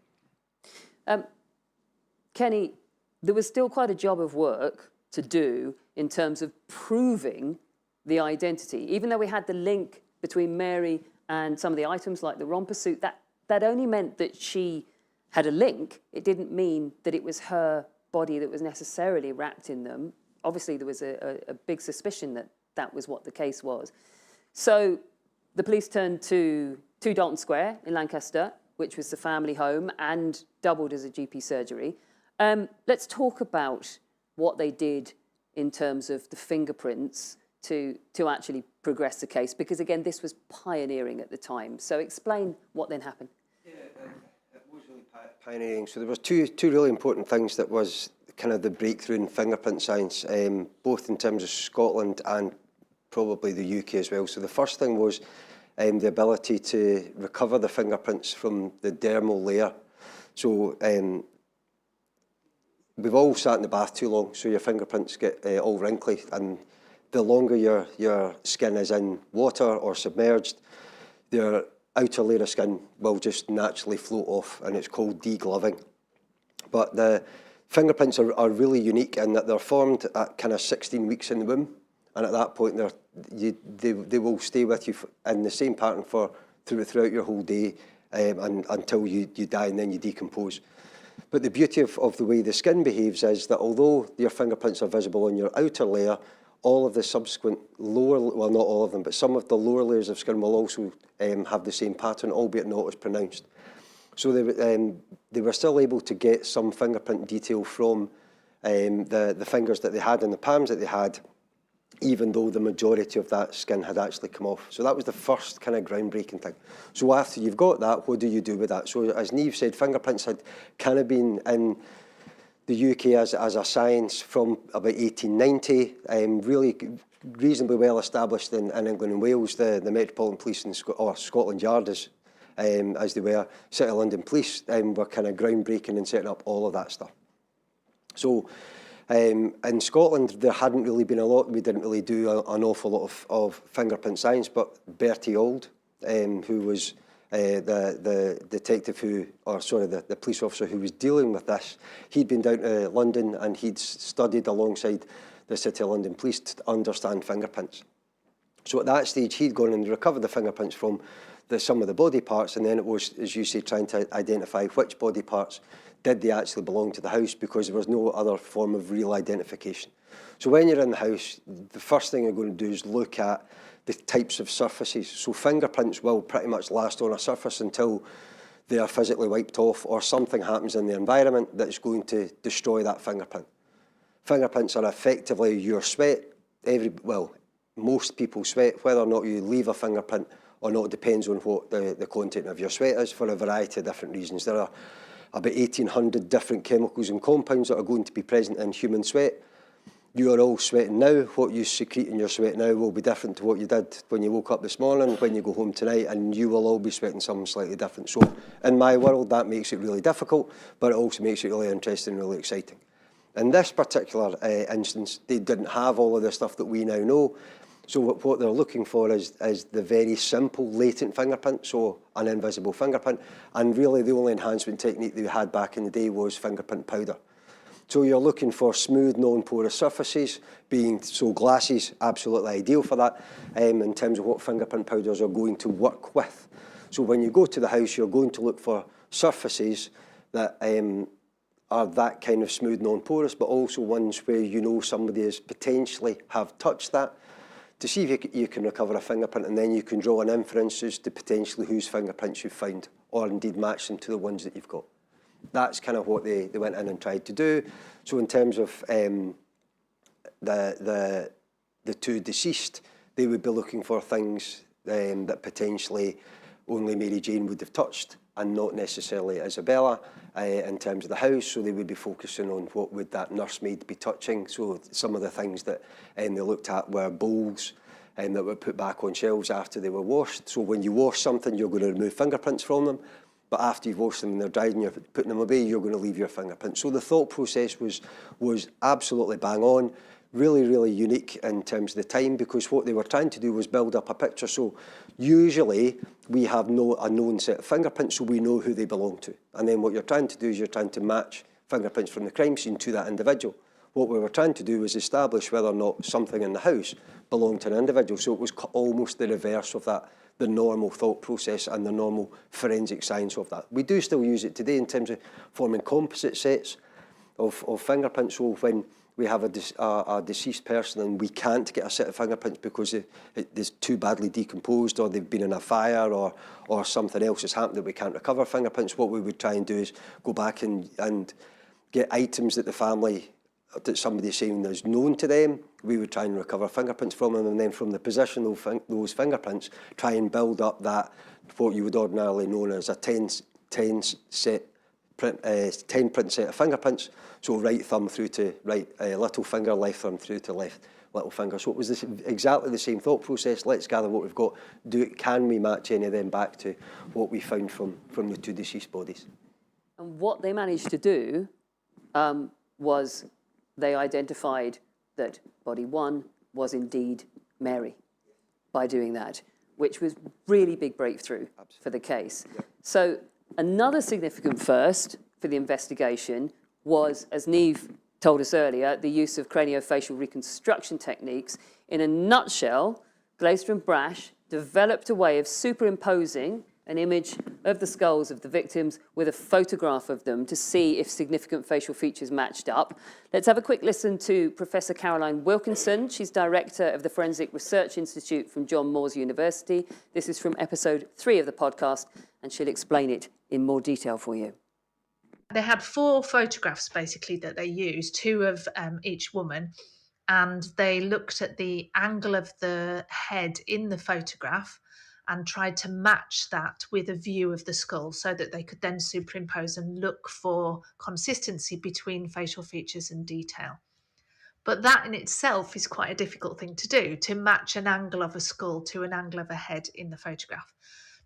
Speaker 2: Kenny, there was still quite a job of work to do in terms of proving the identity. Even though we had the link between Mary and some of the items like the romper suit, that only meant that she had a link. It didn't mean that it was her body that was necessarily wrapped in them. Obviously, there was a big suspicion that that was what the case was. So the police turned to Dalton Square in Lancaster, which was the family home and doubled as a GP surgery. Let's talk about what they did in terms of the fingerprints to actually progress the case, because again, this was pioneering at the time. So explain what then happened.
Speaker 9: Yeah, it was really pioneering. So there was two really important things that was kind of the breakthrough in fingerprint science, both in terms of Scotland and probably the UK as well. So the first thing was the ability to recover the fingerprints from the dermal layer. So we've all sat in the bath too long, so your fingerprints get all wrinkly, and the longer your skin is in water or submerged, your outer layer of skin will just naturally float off, and it's called degloving. But the fingerprints are really unique in that they're formed at kind of 16 weeks in the womb, and at that point they will stay with you in the same pattern throughout your whole day and until you die, and then you decompose. But the beauty of the way the skin behaves is that although your fingerprints are visible on your outer layer, all of the subsequent lower, well, not all of them, but some of the lower layers of skin will also have the same pattern, albeit not as pronounced. So they were still able to get some fingerprint detail from the fingers that they had and the palms that they had, even though the majority of that skin had actually come off. So that was the first kind of groundbreaking thing. So after you've got that, what do you do with that? So as Niamh said, fingerprints had kind of been in the UK as a science from about 1890, really reasonably well established in England and Wales. The Metropolitan Police in Scotland Yard, as they were, City of London Police, were kind of groundbreaking in setting up all of that stuff. So in Scotland, there hadn't really been a lot. We didn't really do an awful lot of fingerprint science, but Bertie Auld, who was the detective the police officer who was dealing with this, he'd been down to London and he'd studied alongside the City of London Police to understand fingerprints. So at that stage, he'd gone and recovered the fingerprints from some of the body parts, and then it was, as you say, trying to identify which body parts did they actually belong to the house, because there was no other form of real identification. So when you're in the house, the first thing you're going to do is look at the types of surfaces. So fingerprints will pretty much last on a surface until they are physically wiped off or something happens in the environment that's going to destroy that fingerprint. Fingerprints are effectively your sweat. Most people sweat. Whether or not you leave a fingerprint or not depends on what the content of your sweat is, for a variety of different reasons. There are about 1,800 different chemicals and compounds that are going to be present in human sweat. You are all sweating now. What you secrete in your sweat now will be different to what you did when you woke up this morning, when you go home tonight, and you will all be sweating something slightly different. So in my world, that makes it really difficult, but it also makes it really interesting and really exciting. In this particular instance, they didn't have all of the stuff that we now know. So what they're looking for is the very simple latent fingerprint, so an invisible fingerprint. And really the only enhancement technique that we had back in the day was fingerprint powder. So you're looking for smooth, non-porous surfaces, so glasses, absolutely ideal for that, in terms of what fingerprint powders are going to work with. So when you go to the house, you're going to look for surfaces that are that kind of smooth, non-porous, but also ones where you know somebody has potentially have touched that, to see if you can recover a fingerprint, and then you can draw an inference as to potentially whose fingerprints you've found, or indeed match them to the ones that you've got. That's kind of what they went in and tried to do. So in terms of the two deceased, they would be looking for things that potentially only Mary Jane would have touched, and not necessarily Isabella in terms of the house. So they would be focusing on what would that nursemaid be touching. So some of the things that they looked at were bowls that were put back on shelves after they were washed. So when you wash something, you're going to remove fingerprints from them. But after you've washed them and they're dried and you're putting them away, you're going to leave your fingerprint. So the thought process was absolutely bang on, really, really unique in terms of the time, because what they were trying to do was build up a picture. So usually we have a known set of fingerprints, so we know who they belong to. And then what you're trying to do is you're trying to match fingerprints from the crime scene to that individual. What we were trying to do was establish whether or not something in the house belonged to an individual. So it was almost the reverse of that, the normal thought process and the normal forensic science of that. We do still use it today in terms of forming composite sets of fingerprints. So when we have a deceased person and we can't get a set of fingerprints because it's too badly decomposed, or they've been in a fire, or something else has happened that we can't recover fingerprints, what we would try and do is go back and get items that the family, that somebody's saying is known to them. We would try and recover fingerprints from them, and then from the position of those fingerprints, try and build up that, what you would ordinarily know as a 10 print set of fingerprints. So right thumb through to right little finger, left thumb through to left little finger. So it was exactly the same thought process. Let's gather what we've got. Can we match any of them back to what we found from the two deceased bodies?
Speaker 2: And what they managed to do was they identified that body one was indeed Mary by doing that, which was really big breakthrough for the case. Yep. So another significant first for the investigation was, as Niamh told us earlier, the use of craniofacial reconstruction techniques. In a nutshell, Glaister and Brash developed a way of superimposing an image of the skulls of the victims with a photograph of them to see if significant facial features matched up. Let's have a quick listen to Professor Caroline Wilkinson. She's Director of the Forensic Research Institute from John Moores University. This is from episode 3 of the podcast, and she'll explain it in more detail for you.
Speaker 12: They had 4 photographs basically that they used, 2 of each woman, and they looked at the angle of the head in the photograph and tried to match that with a view of the skull so that they could then superimpose and look for consistency between facial features and detail. But that in itself is quite a difficult thing to do, to match an angle of a skull to an angle of a head in the photograph,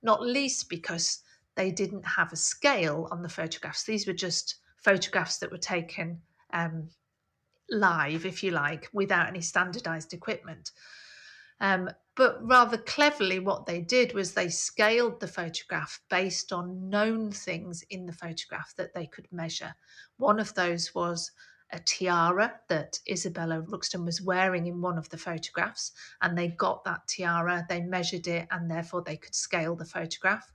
Speaker 12: not least because they didn't have a scale on the photographs. These were just photographs that were taken live, if you like, without any standardized equipment. But rather cleverly, what they did was they scaled the photograph based on known things in the photograph that they could measure. One of those was a tiara that Isabella Ruxton was wearing in one of the photographs, and they got that tiara, they measured it, and therefore they could scale the photograph.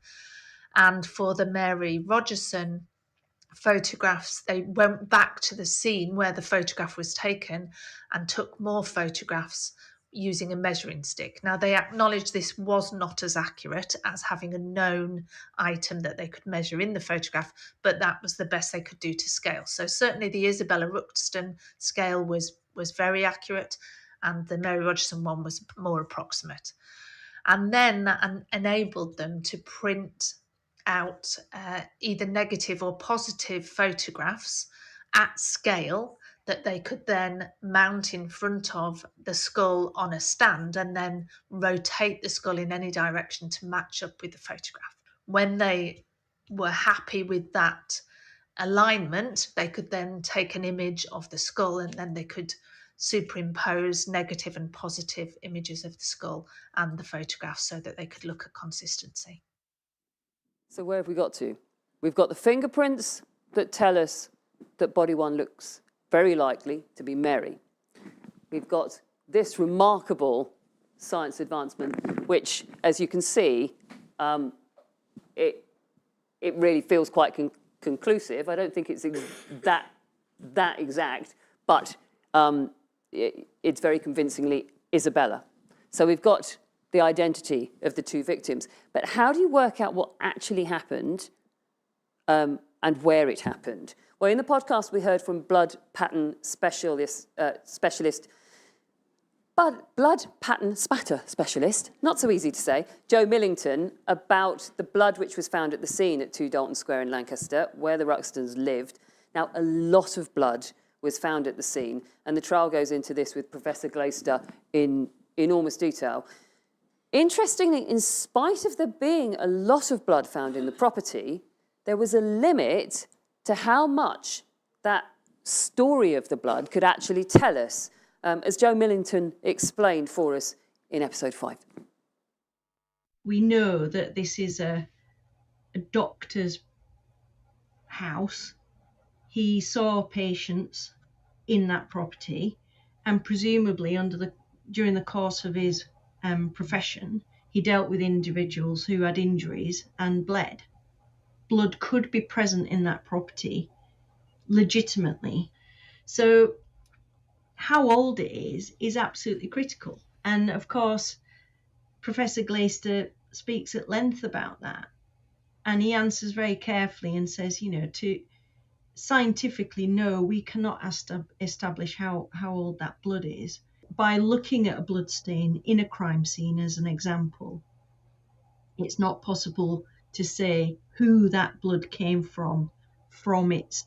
Speaker 12: And for the Mary Rogerson photographs. They went back to the scene where the photograph was taken and took more photographs using a measuring stick. Now, they acknowledged this was not as accurate as having a known item that they could measure in the photograph, but that was the best they could do to scale. So certainly the Isabella Ruxton scale was very accurate, and the Mary Rogerson one was more approximate. And then that enabled them to print out either negative or positive photographs at scale that they could then mount in front of the skull on a stand and then rotate the skull in any direction to match up with the photograph. When they were happy with that alignment, they could then take an image of the skull and then they could superimpose negative and positive images of the skull and the photograph so that they could look at consistency.
Speaker 2: So where have we got to? We've got the fingerprints that tell us that body one looks very likely to be Mary. We've got this remarkable science advancement, which, as you can see, it really feels quite conclusive. I don't think it's that exact, but it's very convincingly Isabella. So we've got the identity of the two victims. But how do you work out what actually happened and where it happened? Well, in the podcast, we heard from blood pattern specialist, blood pattern spatter specialist, not so easy to say, Joe Millington, about the blood which was found at the scene at 2 Dalton Square in Lancaster, where the Ruxtons lived. Now, a lot of blood was found at the scene, and the trial goes into this with Professor Glaister in enormous detail. Interestingly, in spite of there being a lot of blood found in the property, there was a limit to how much that story of the blood could actually tell us, as Joe Millington explained for us in episode 5.
Speaker 13: We know that this is a doctor's house. He saw patients in that property, and presumably during the course of his profession, he dealt with individuals who had injuries and bled. Blood could be present in that property legitimately. So how old it is absolutely critical. And of course, Professor Glaister speaks at length about that. And he answers very carefully and says, to scientifically, no, we cannot establish how old that blood is. By looking at a blood stain in a crime scene, as an example, it's not possible to say who that blood came from its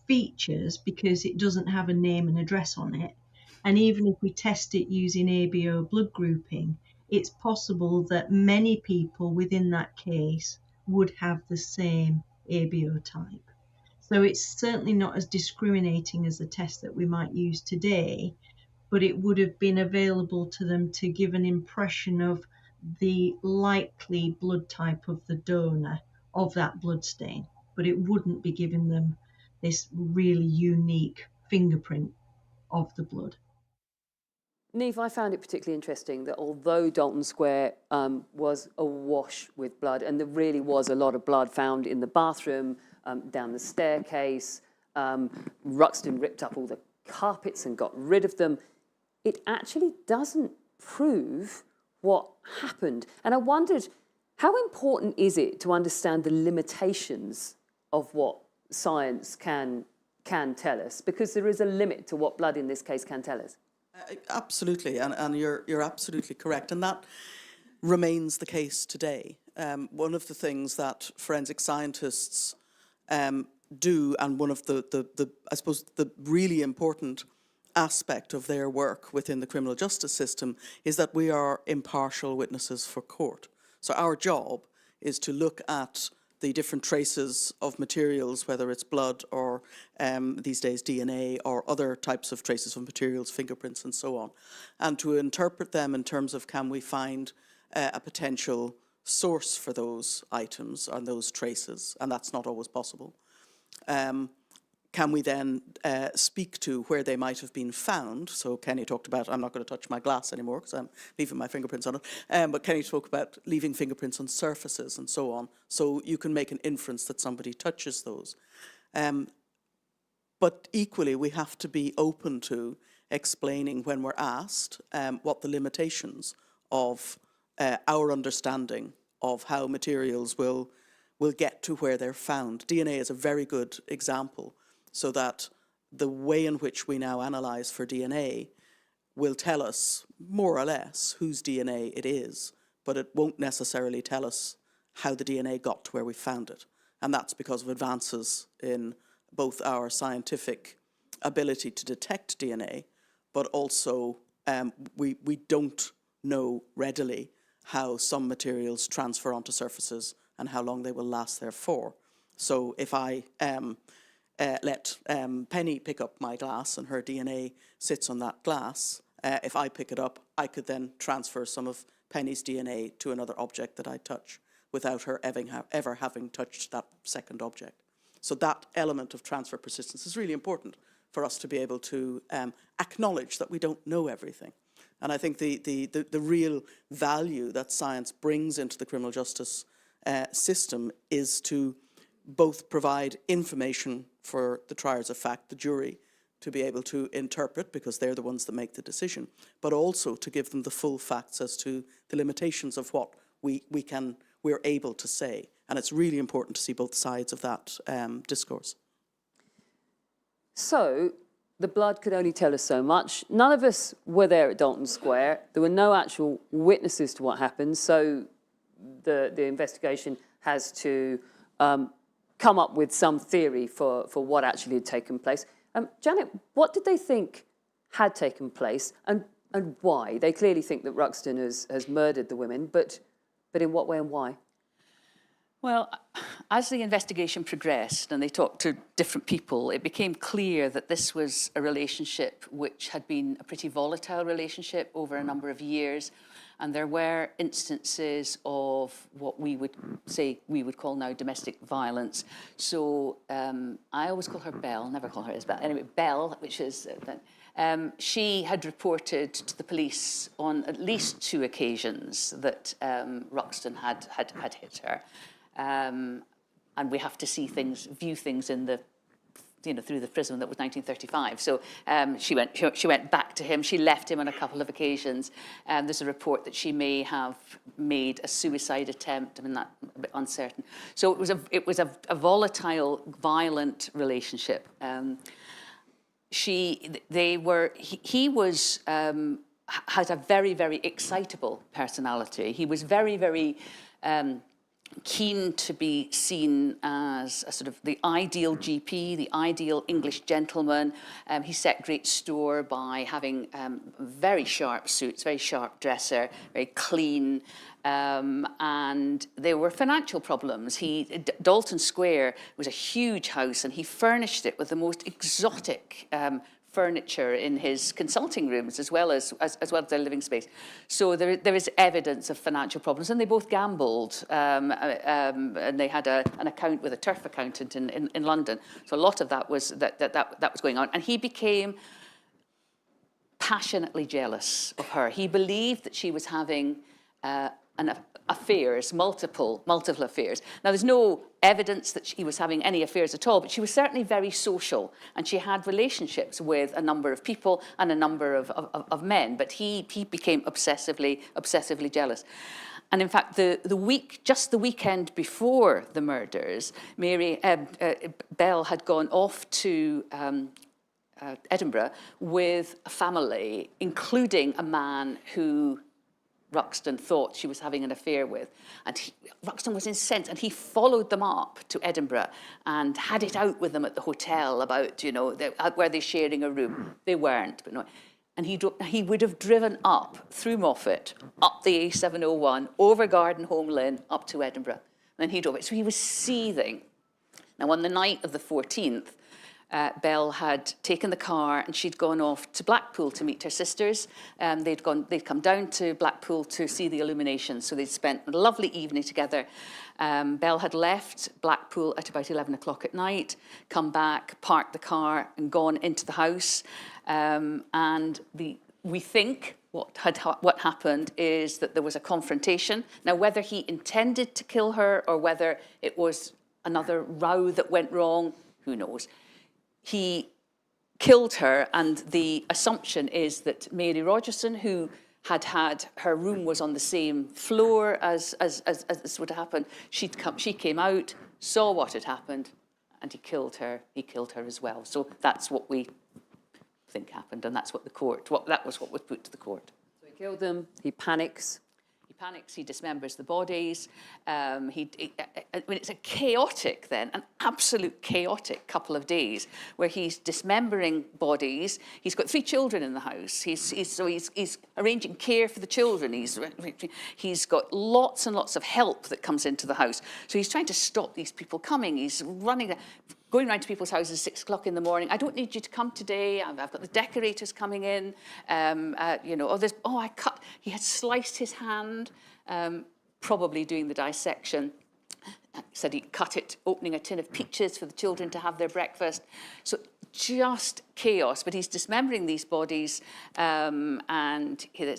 Speaker 13: features, because it doesn't have a name and address on it. And even if we test it using ABO blood grouping, it's possible that many people within that case would have the same ABO type. So it's certainly not as discriminating as the test that we might use today, but it would have been available to them to give an impression of the likely blood type of the donor of that blood stain, but it wouldn't be giving them this really unique fingerprint of the blood.
Speaker 2: Neve, I found it particularly interesting that although Dalton Square was awash with blood, and there really was a lot of blood found in the bathroom, down the staircase, Ruxton ripped up all the carpets and got rid of them, it actually doesn't prove what happened. And I wondered, how important is it to understand the limitations of what science can tell us? Because there is a limit to what blood in this case can tell us.
Speaker 3: Absolutely, and you're absolutely correct, and that remains the case today. One of the things that forensic scientists do, and one of the I suppose the really important aspect of their work within the criminal justice system, is that we are impartial witnesses for court. So our job is to look at the different traces of materials, whether it's blood or these days DNA or other types of traces of materials, fingerprints and so on, and to interpret them in terms of, can we find a potential source for those items and those traces, and that's not always possible. Can we then speak to where they might have been found? So Kenny talked about, I'm not going to touch my glass anymore because I'm leaving my fingerprints on it, but Kenny spoke about leaving fingerprints on surfaces and so on, so you can make an inference that somebody touches those. But equally, we have to be open to explaining when we're asked what the limitations of our understanding of how materials will get to where they're found. DNA is a very good example, so that the way in which we now analyse for DNA will tell us more or less whose DNA it is, but it won't necessarily tell us how the DNA got to where we found it. And that's because of advances in both our scientific ability to detect DNA, but also we don't know readily how some materials transfer onto surfaces and how long they will last there for. So if I let Penny pick up my glass and her DNA sits on that glass, if I pick it up, I could then transfer some of Penny's DNA to another object that I touch without her ever having touched that second object. So that element of transfer persistence is really important for us to be able to acknowledge that we don't know everything. And I think the real value that science brings into the criminal justice system is to both provide information for the triers of fact, the jury, to be able to interpret, because they're the ones that make the decision, but also to give them the full facts as to the limitations of what we're able to say. And it's really important to see both sides of that discourse.
Speaker 2: So, the blood could only tell us so much. None of us were there at Dalton Square. There were no actual witnesses to what happened, so the investigation has to come up with some theory for what actually had taken place. Janet, what did they think had taken place, and why? They clearly think that Ruxton has murdered the women, but in what way and why?
Speaker 8: Well, as the investigation progressed and they talked to different people, it became clear that this was a relationship which had been a pretty volatile relationship over a number of years. And there were instances of what we would call now domestic violence. So I always call her Belle, never call her Isabel. Anyway, Belle, which is... she had reported to the police on at least 2 occasions that Ruxton had hit her. And we have to see things, view things in the, through the prism that was 1935. So she went back to him. She left him on a couple of occasions. There's a report that she may have made a suicide attempt. I mean, that's a bit uncertain. So it was a volatile, violent relationship. He had a very, very excitable personality. He was very, very keen to be seen as a sort of the ideal GP, the ideal English gentleman. He set great store by having very sharp suits, very sharp dresser, very clean, and there were financial problems. Dalton Square was a huge house, and he furnished it with the most exotic furniture in his consulting rooms as well as their living space. So there is evidence of financial problems, and they both gambled, and they had an account with a turf accountant in London. So a lot of that was that was going on, and he became passionately jealous of her. He believed that she was having affairs, multiple affairs. Now, there's no evidence that he was having any affairs at all, but she was certainly very social, and she had relationships with a number of people and a number of men, but he became obsessively jealous. And in fact, just the weekend before the murders, Belle had gone off to Edinburgh with a family, including a man who Ruxton thought she was having an affair with. And Ruxton was incensed, and he followed them up to Edinburgh and had it out with them at the hotel about, were they sharing a room? They weren't, but no. And he would have driven up through Moffat, up the A701, over Garden Home Lane, up to Edinburgh. And then he drove it. So he was seething. Now, on the night of the 14th, Belle had taken the car and she'd gone off to Blackpool to meet her sisters. They'd come down to Blackpool to see the illumination, so they'd spent a lovely evening together. Belle had left Blackpool at about 11 o'clock at night, come back, parked the car and gone into the house. We think what happened is that there was a confrontation. Now, whether he intended to kill her or whether it was another row that went wrong, who knows. He killed her, and the assumption is that Mary Rogerson, who had her room was on the same floor as this would happen, she came out, saw what had happened, and he killed her as well. So that's what we think happened, and that's what that was what was put to the court.
Speaker 2: So he killed them, he panics.
Speaker 8: He dismembers the bodies. It's a chaotic then, an absolute chaotic couple of days where he's dismembering bodies. He's got 3 children in the house. He's arranging care for the children. He's got lots and lots of help that comes into the house. So he's trying to stop these people coming. He's going around to people's houses at 6 o'clock in the morning. I don't need you to come today. I've got the decorators coming in. He had sliced his hand, probably doing the dissection. Said he cut it, opening a tin of peaches for the children to have their breakfast. So just chaos. But he's dismembering these bodies, and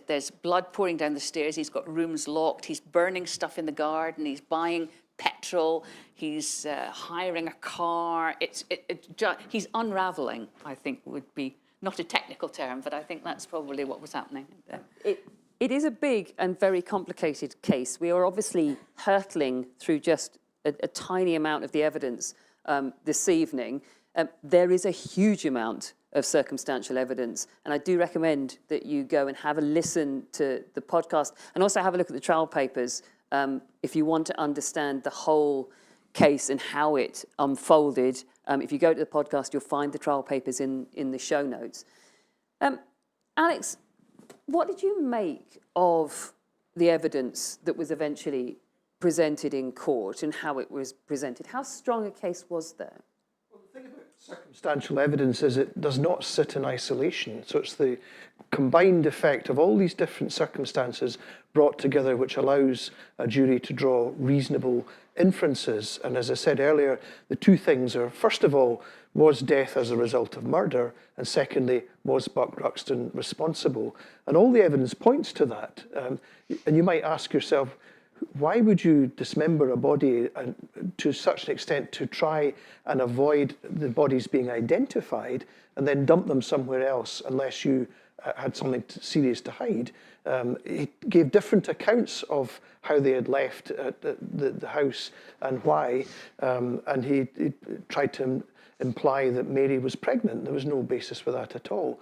Speaker 8: there's blood pouring down the stairs. He's got rooms locked. He's burning stuff in the garden. He's buying petrol. He's hiring a car. He's unraveling, I think, would be not a technical term, but I think that's probably what was happening.
Speaker 2: It is a big and very complicated case. We are obviously hurtling through just a tiny amount of the evidence this evening. There is a huge amount of circumstantial evidence, and I do recommend that you go and have a listen to the podcast and also have a look at the trial papers if you want to understand the whole case and how it unfolded. If you go to the podcast, you'll find the trial papers in the show notes. Alex, what did you make of the evidence that was eventually presented in court and how it was presented? How strong a case was there?
Speaker 10: Well, the thing about circumstantial evidence is it does not sit in isolation. So it's the combined effect of all these different circumstances brought together which allows a jury to draw reasonable inferences. And as I said earlier, the 2 things are, first of all, was death as a result of murder? And secondly, was Buck Ruxton responsible? And all the evidence points to that. And you might ask yourself, why would you dismember a body to such an extent to try and avoid the bodies being identified and then dump them somewhere else unless you had something serious to hide? He gave different accounts of how they had left the house and why, and he tried to imply that Mary was pregnant. There was no basis for that at all.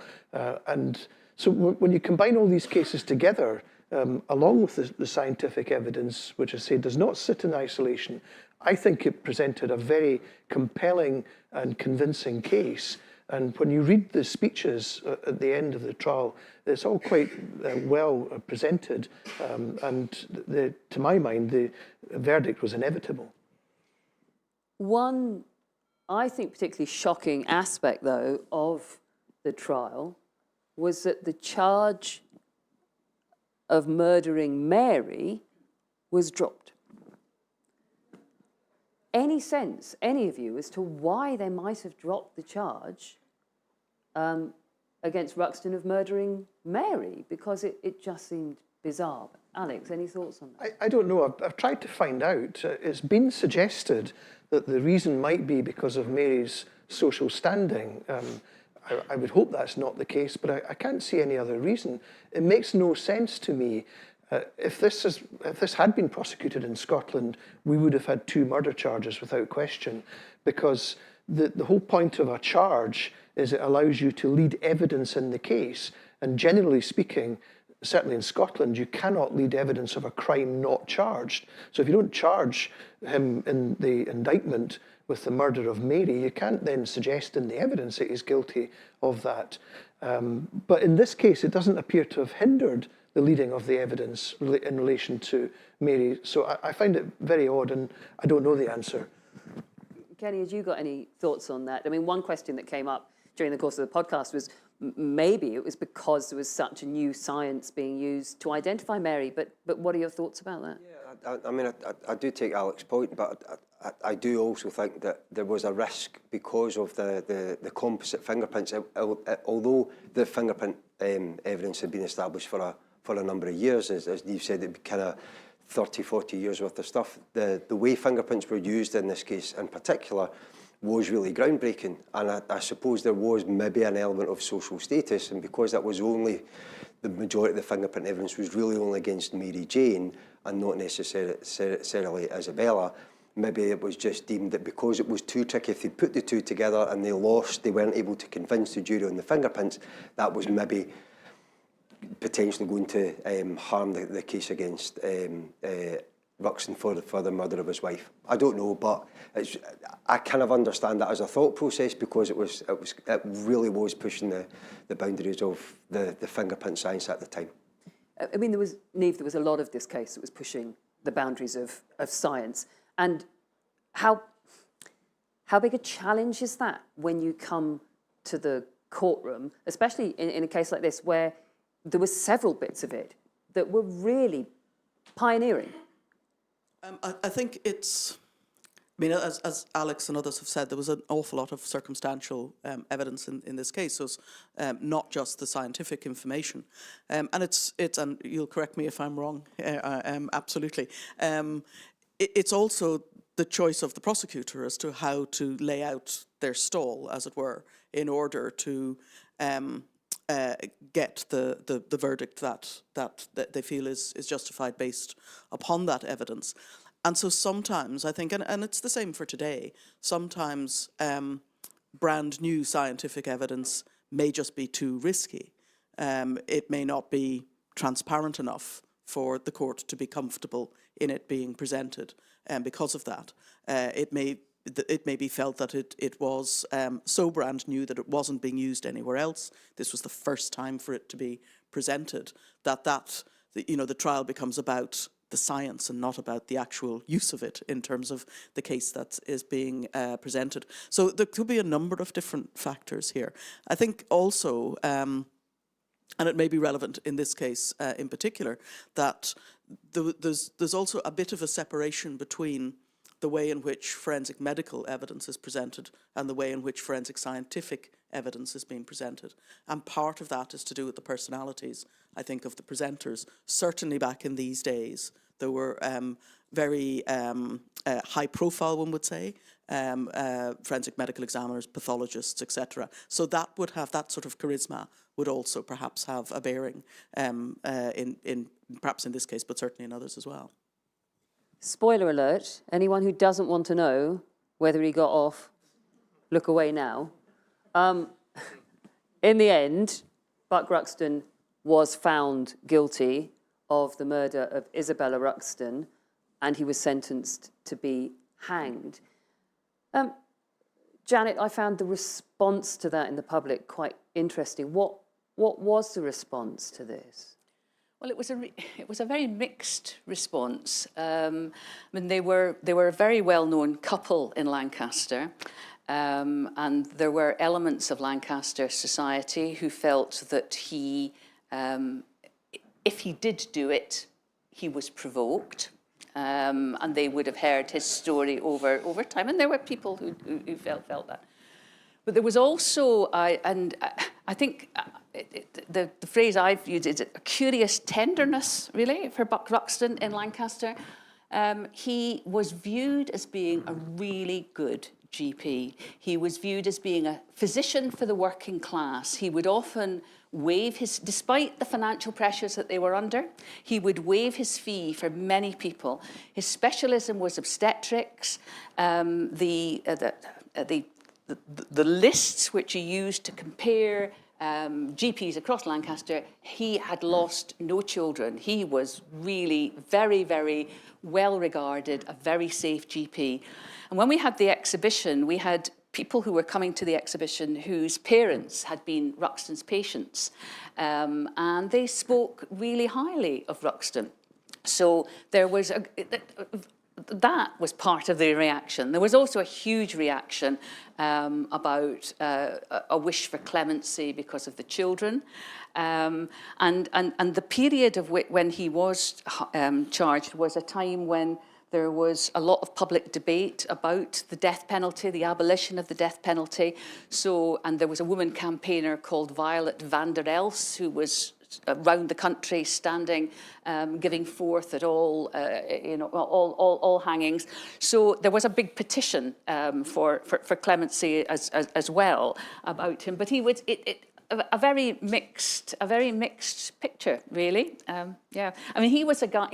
Speaker 10: And so when you combine all these cases together, along with the scientific evidence, which I say does not sit in isolation, I think it presented a very compelling and convincing case. And when you read the speeches at the end of the trial, it's all quite well presented. And to my mind, the verdict was inevitable.
Speaker 2: One, I think, particularly shocking aspect, though, of the trial was that the charge of murdering Mary was dropped. Any sense, any of you, as to why they might have dropped the charge against Ruxton of murdering Mary? Because it just seemed bizarre. Alex, any thoughts on that?
Speaker 10: I don't know. I've tried to find out. It's been suggested that the reason might be because of Mary's social standing. I would hope that's not the case, but I can't see any other reason. It makes no sense to me. If this had been prosecuted in Scotland, we would have had 2 murder charges without question, because the whole point of a charge is it allows you to lead evidence in the case. And generally speaking, certainly in Scotland, you cannot lead evidence of a crime not charged. So if you don't charge him in the indictment with the murder of Mary, you can't then suggest in the evidence that he's guilty of that. But in this case, it doesn't appear to have hindered the leading of the evidence in relation to Mary. So I find it very odd, and I don't know the answer.
Speaker 2: Kenny, had you got any thoughts on that? I mean, one question that came up during the course of the podcast was maybe it was because there was such a new science being used to identify Mary, but what are your thoughts about that?
Speaker 9: Yeah, I mean, I do take Alex's point, but I do also think that there was a risk because of the composite fingerprints. Although the fingerprint evidence had been established for a number of years, as Neve said, it'd be kind of 30, 40 years worth of stuff. The way fingerprints were used in this case in particular was really groundbreaking. And I suppose there was maybe an element of social status, and because that was only, the majority of the fingerprint evidence was really only against Mary Jane and not necessarily Isabella, maybe it was just deemed that because it was too tricky, if they put the two together and they lost, they weren't able to convince the jury on the fingerprints, that was maybe potentially going to harm the case against Ruxton for the murder of his wife. I don't know, but I kind of understand that as a thought process, because it really was pushing the boundaries of the fingerprint science at the time.
Speaker 2: I mean, there was a lot of this case that was pushing the boundaries of science. And how big a challenge is that when you come to the courtroom, especially in a case like this, where there were several bits of it that were really pioneering?
Speaker 3: I think it's, I mean, as Alex and others have said, there was an awful lot of circumstantial evidence in this case, so it's not just the scientific information. And it's, and you'll correct me if I'm wrong, absolutely. It's also the choice of the prosecutor as to how to lay out their stall, as it were, in order to get the verdict that they feel is justified based upon that evidence. And so sometimes, I think, and it's the same for today, sometimes brand new scientific evidence may just be too risky. It may not be transparent enough for the court to be comfortable in it being presented. And because of that, it may be felt that it was so brand new that it wasn't being used anywhere else. This was the first time for it to be presented, that the trial becomes about the science and not about the actual use of it in terms of the case that is being presented. So there could be a number of different factors here. I think also, and it may be relevant in this case in particular, that there's also a bit of a separation between the way in which forensic medical evidence is presented and the way in which forensic scientific evidence is being presented. And part of that is to do with the personalities, I think, of the presenters. Certainly back in these days, there were very high profile, one would say, forensic medical examiners, pathologists, etc. So that would have, that sort of charisma would also perhaps have a bearing perhaps in this case, but certainly in others as well.
Speaker 2: Spoiler alert, anyone who doesn't want to know whether he got off, look away now. In the end, Buck Ruxton was found guilty of the murder of Isabella Ruxton, and he was sentenced to be hanged. Janet, I found the response to that in the public quite interesting. What was the response to this?
Speaker 8: Well, it was a very mixed response. I mean, they were a very well-known couple in Lancaster, and there were elements of Lancaster society who felt that he, if he did do it, he was provoked, and they would have heard his story over time. And there were people who felt that. But there was also, I think the phrase I've used is a curious tenderness, really, for Buck Ruxton in Lancaster. He was viewed as being a really good GP. He was viewed as being a physician for the working class. He would often waive his, despite the financial pressures that they were under, he would waive his fee for many people. His specialism was obstetrics. The lists which he used to compare GPs across Lancaster, he had lost no children. He was really very, very well regarded, a very safe GP. And when we had the exhibition, we had people who were coming to the exhibition whose parents had been Ruxton's patients, and they spoke really highly of Ruxton. So there was that was part of the reaction. There was also a huge reaction about a wish for clemency because of the children. And the period of when he was charged was a time when there was a lot of public debate about the death penalty, the abolition of the death penalty. So, and there was a woman campaigner called Violet van der Els who was around the country, standing, giving forth at all, all hangings. So there was a big petition for clemency as well about him. But he was a very mixed picture, really. Yeah, I mean, he was a guy.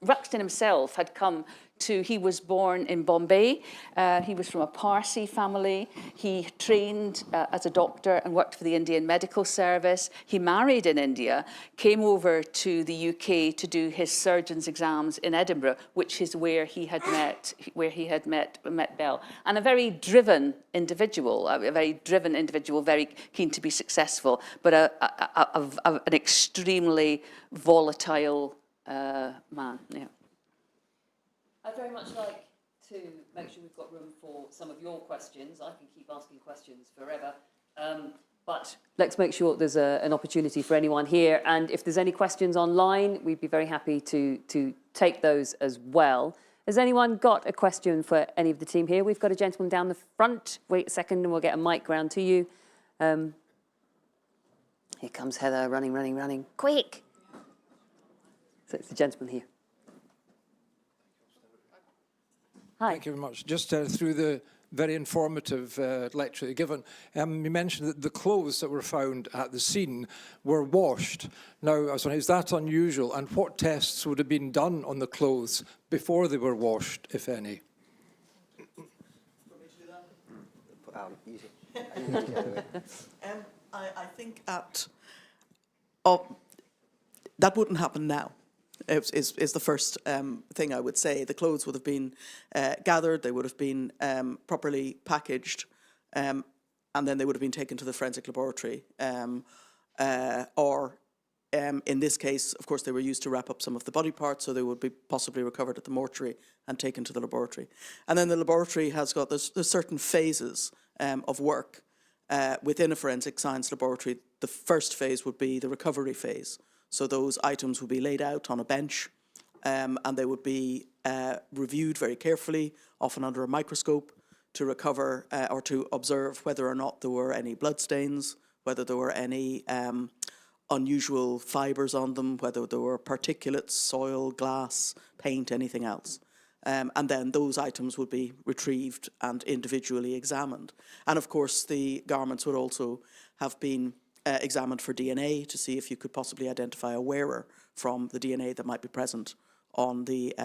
Speaker 8: Ruxton himself had come to. He was born in Bombay. He was from a Parsi family. He trained as a doctor and worked for the Indian Medical Service. He married in India, came over to the UK to do his surgeon's exams in Edinburgh, which is where he had met Bell. And a very driven individual, very keen to be successful, but an extremely volatile man. Yeah.
Speaker 2: I'd very much like to make sure we've got room for some of your questions. I can keep asking questions forever, but let's make sure there's an opportunity for anyone here. And if there's any questions online, we'd be very happy to take those as well. Has anyone got a question for any of the team here? We've got a gentleman down the front. Wait a second and we'll get a mic round to you. Here comes Heather, running. Quick! So it's the gentleman here. Hi.
Speaker 14: Thank you very much. Just through the very informative lecture you've given, you mentioned that the clothes that were found at the scene were washed. Now, I was wondering, is that unusual? And what tests would have been done on the clothes before they were washed, if any?
Speaker 3: I think that wouldn't happen now. Is the first thing I would say. The clothes would have been gathered, they would have been properly packaged, and then they would have been taken to the forensic laboratory. Or in this case, of course, they were used to wrap up some of the body parts, so they would be possibly recovered at the mortuary and taken to the laboratory. And then the laboratory has got, there's certain phases of work within a forensic science laboratory. The first phase would be the recovery phase. So those items would be laid out on a bench and they would be reviewed very carefully, often under a microscope, to recover or to observe whether or not there were any bloodstains, whether there were any unusual fibres on them, whether there were particulates, soil, glass, paint, anything else. And then those items would be retrieved and individually examined. And of course, the garments would also have been examined for DNA to see if you could possibly identify a wearer from the DNA that might be present on the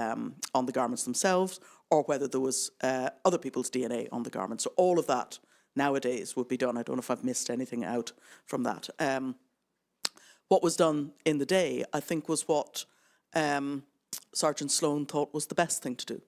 Speaker 3: garments themselves, or whether there was other people's DNA on the garments. So all of that nowadays would be done. I don't know if I've missed anything out from that. What was done in the day, I think, was what Sergeant Sloan thought was the best thing to do,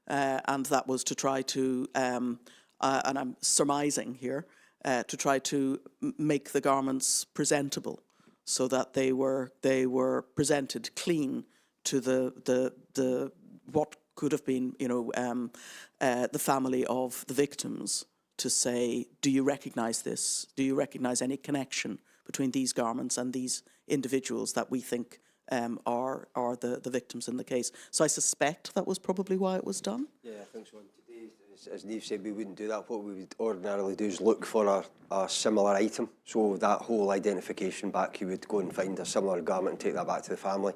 Speaker 3: and that was to try to, and I'm surmising here, to try to make the garments presentable, so that they were presented clean to the what could have been, the family of the victims, to say, do you recognise this? Do you recognise any connection between these garments and these individuals that we think are the victims in the case? So I suspect that was probably why it was done.
Speaker 9: Yeah, I think so. As Niamh said, we wouldn't do that. What we would ordinarily do is look for a similar item. So that whole identification back, you would go and find a similar garment and take that back to the family.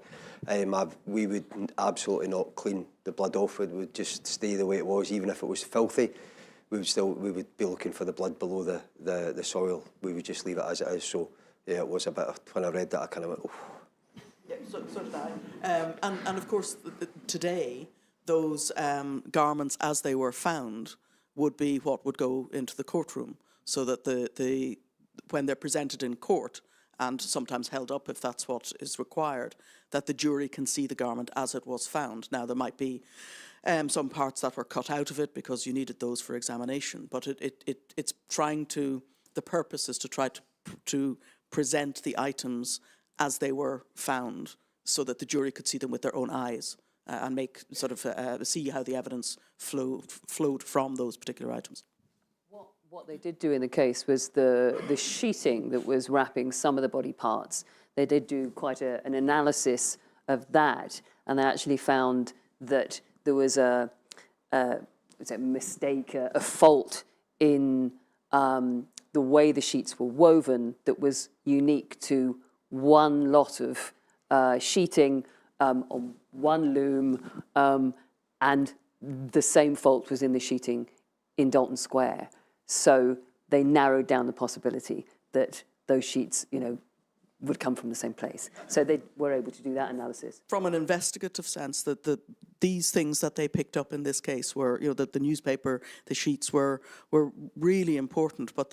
Speaker 9: We would absolutely not clean the blood off. It would just stay the way it was, even if it was filthy. We would be looking for the blood below the soil. We would just leave it as it is. So yeah, it was a bit of, when I read that, I kind of went, oh.
Speaker 3: Yeah, so did I. And of course, today, those garments, as they were found, would be what would go into the courtroom, so that when they're presented in court, and sometimes held up if that's what is required, that the jury can see the garment as it was found. Now, there might be some parts that were cut out of it because you needed those for examination, but it's trying to, the purpose is to try to present the items as they were found, so that the jury could see them with their own eyes. And make sort of see how the evidence flowed from those particular items.
Speaker 2: What they did do in the case was the sheeting that was wrapping some of the body parts. They did do quite an analysis of that, and they actually found that there was a mistake, a fault in the way the sheets were woven that was unique to one lot of sheeting on one loom, and the same fault was in the sheeting in Dalton Square. So they narrowed down the possibility that those sheets, would come from the same place. So they were able to do that analysis.
Speaker 3: From an investigative sense, these things that they picked up in this case were, the newspaper, the sheets were really important, but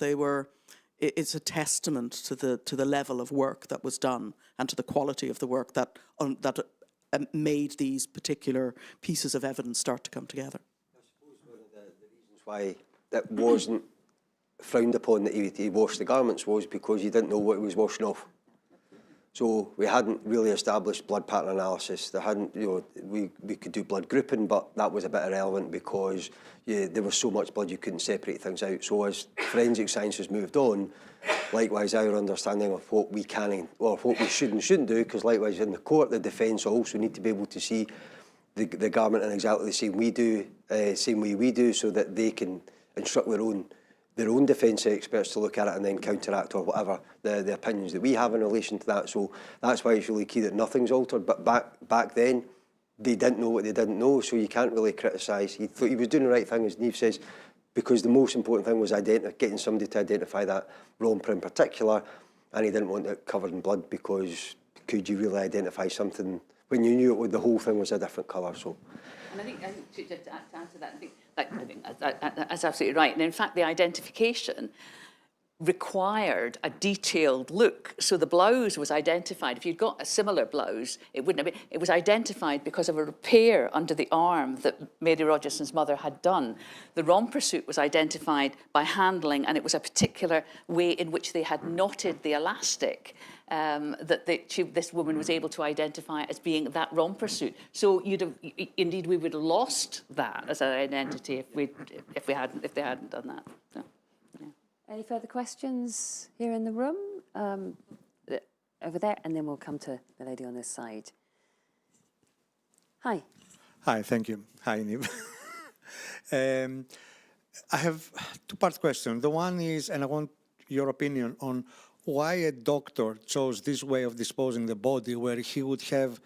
Speaker 3: it's a testament to the level of work that was done and to the quality of the work that made these particular pieces of evidence start to come together.
Speaker 9: I suppose one of the reasons why it wasn't frowned upon that he washed the garments was because you didn't know what he was washing off. So we hadn't really established blood pattern analysis. There hadn't, we could do blood grouping, but that was a bit irrelevant because there was so much blood you couldn't separate things out. So as forensic science has moved on, likewise our understanding of what we can or what we should and shouldn't do, because likewise in the court, the defence also need to be able to see the garment in exactly the same way we do, so that they can instruct their own defence experts to look at it and then counteract or whatever the opinions that we have in relation to that. So that's why it's really key that nothing's altered. But back then, they didn't know what they didn't know, so you can't really criticise. He thought he was doing the right thing, as Niamh says, because the most important thing was getting somebody to identify that romper in particular, and he didn't want it covered in blood because could you really identify something when you knew the whole thing was a different colour? So.
Speaker 8: And I think to answer that, I think that's absolutely right. And in fact, the identification required a detailed look. So the blouse was identified. If you'd got a similar blouse, it wouldn't have been. It was identified because of a repair under the arm that Mary Rogerson's mother had done. The romper suit was identified by handling, and it was a particular way in which they had knotted the elastic that this woman was able to identify as being that romper suit. So indeed we would have lost that as an identity if they hadn't done that. So, yeah.
Speaker 2: Any further questions here in the room? Over there, and then we'll come to the lady on this side. Hi.
Speaker 15: Hi, thank you. Hi, Niamh. I have two-part question. The one is, and I want your opinion on why a doctor chose this way of disposing the body, where he would have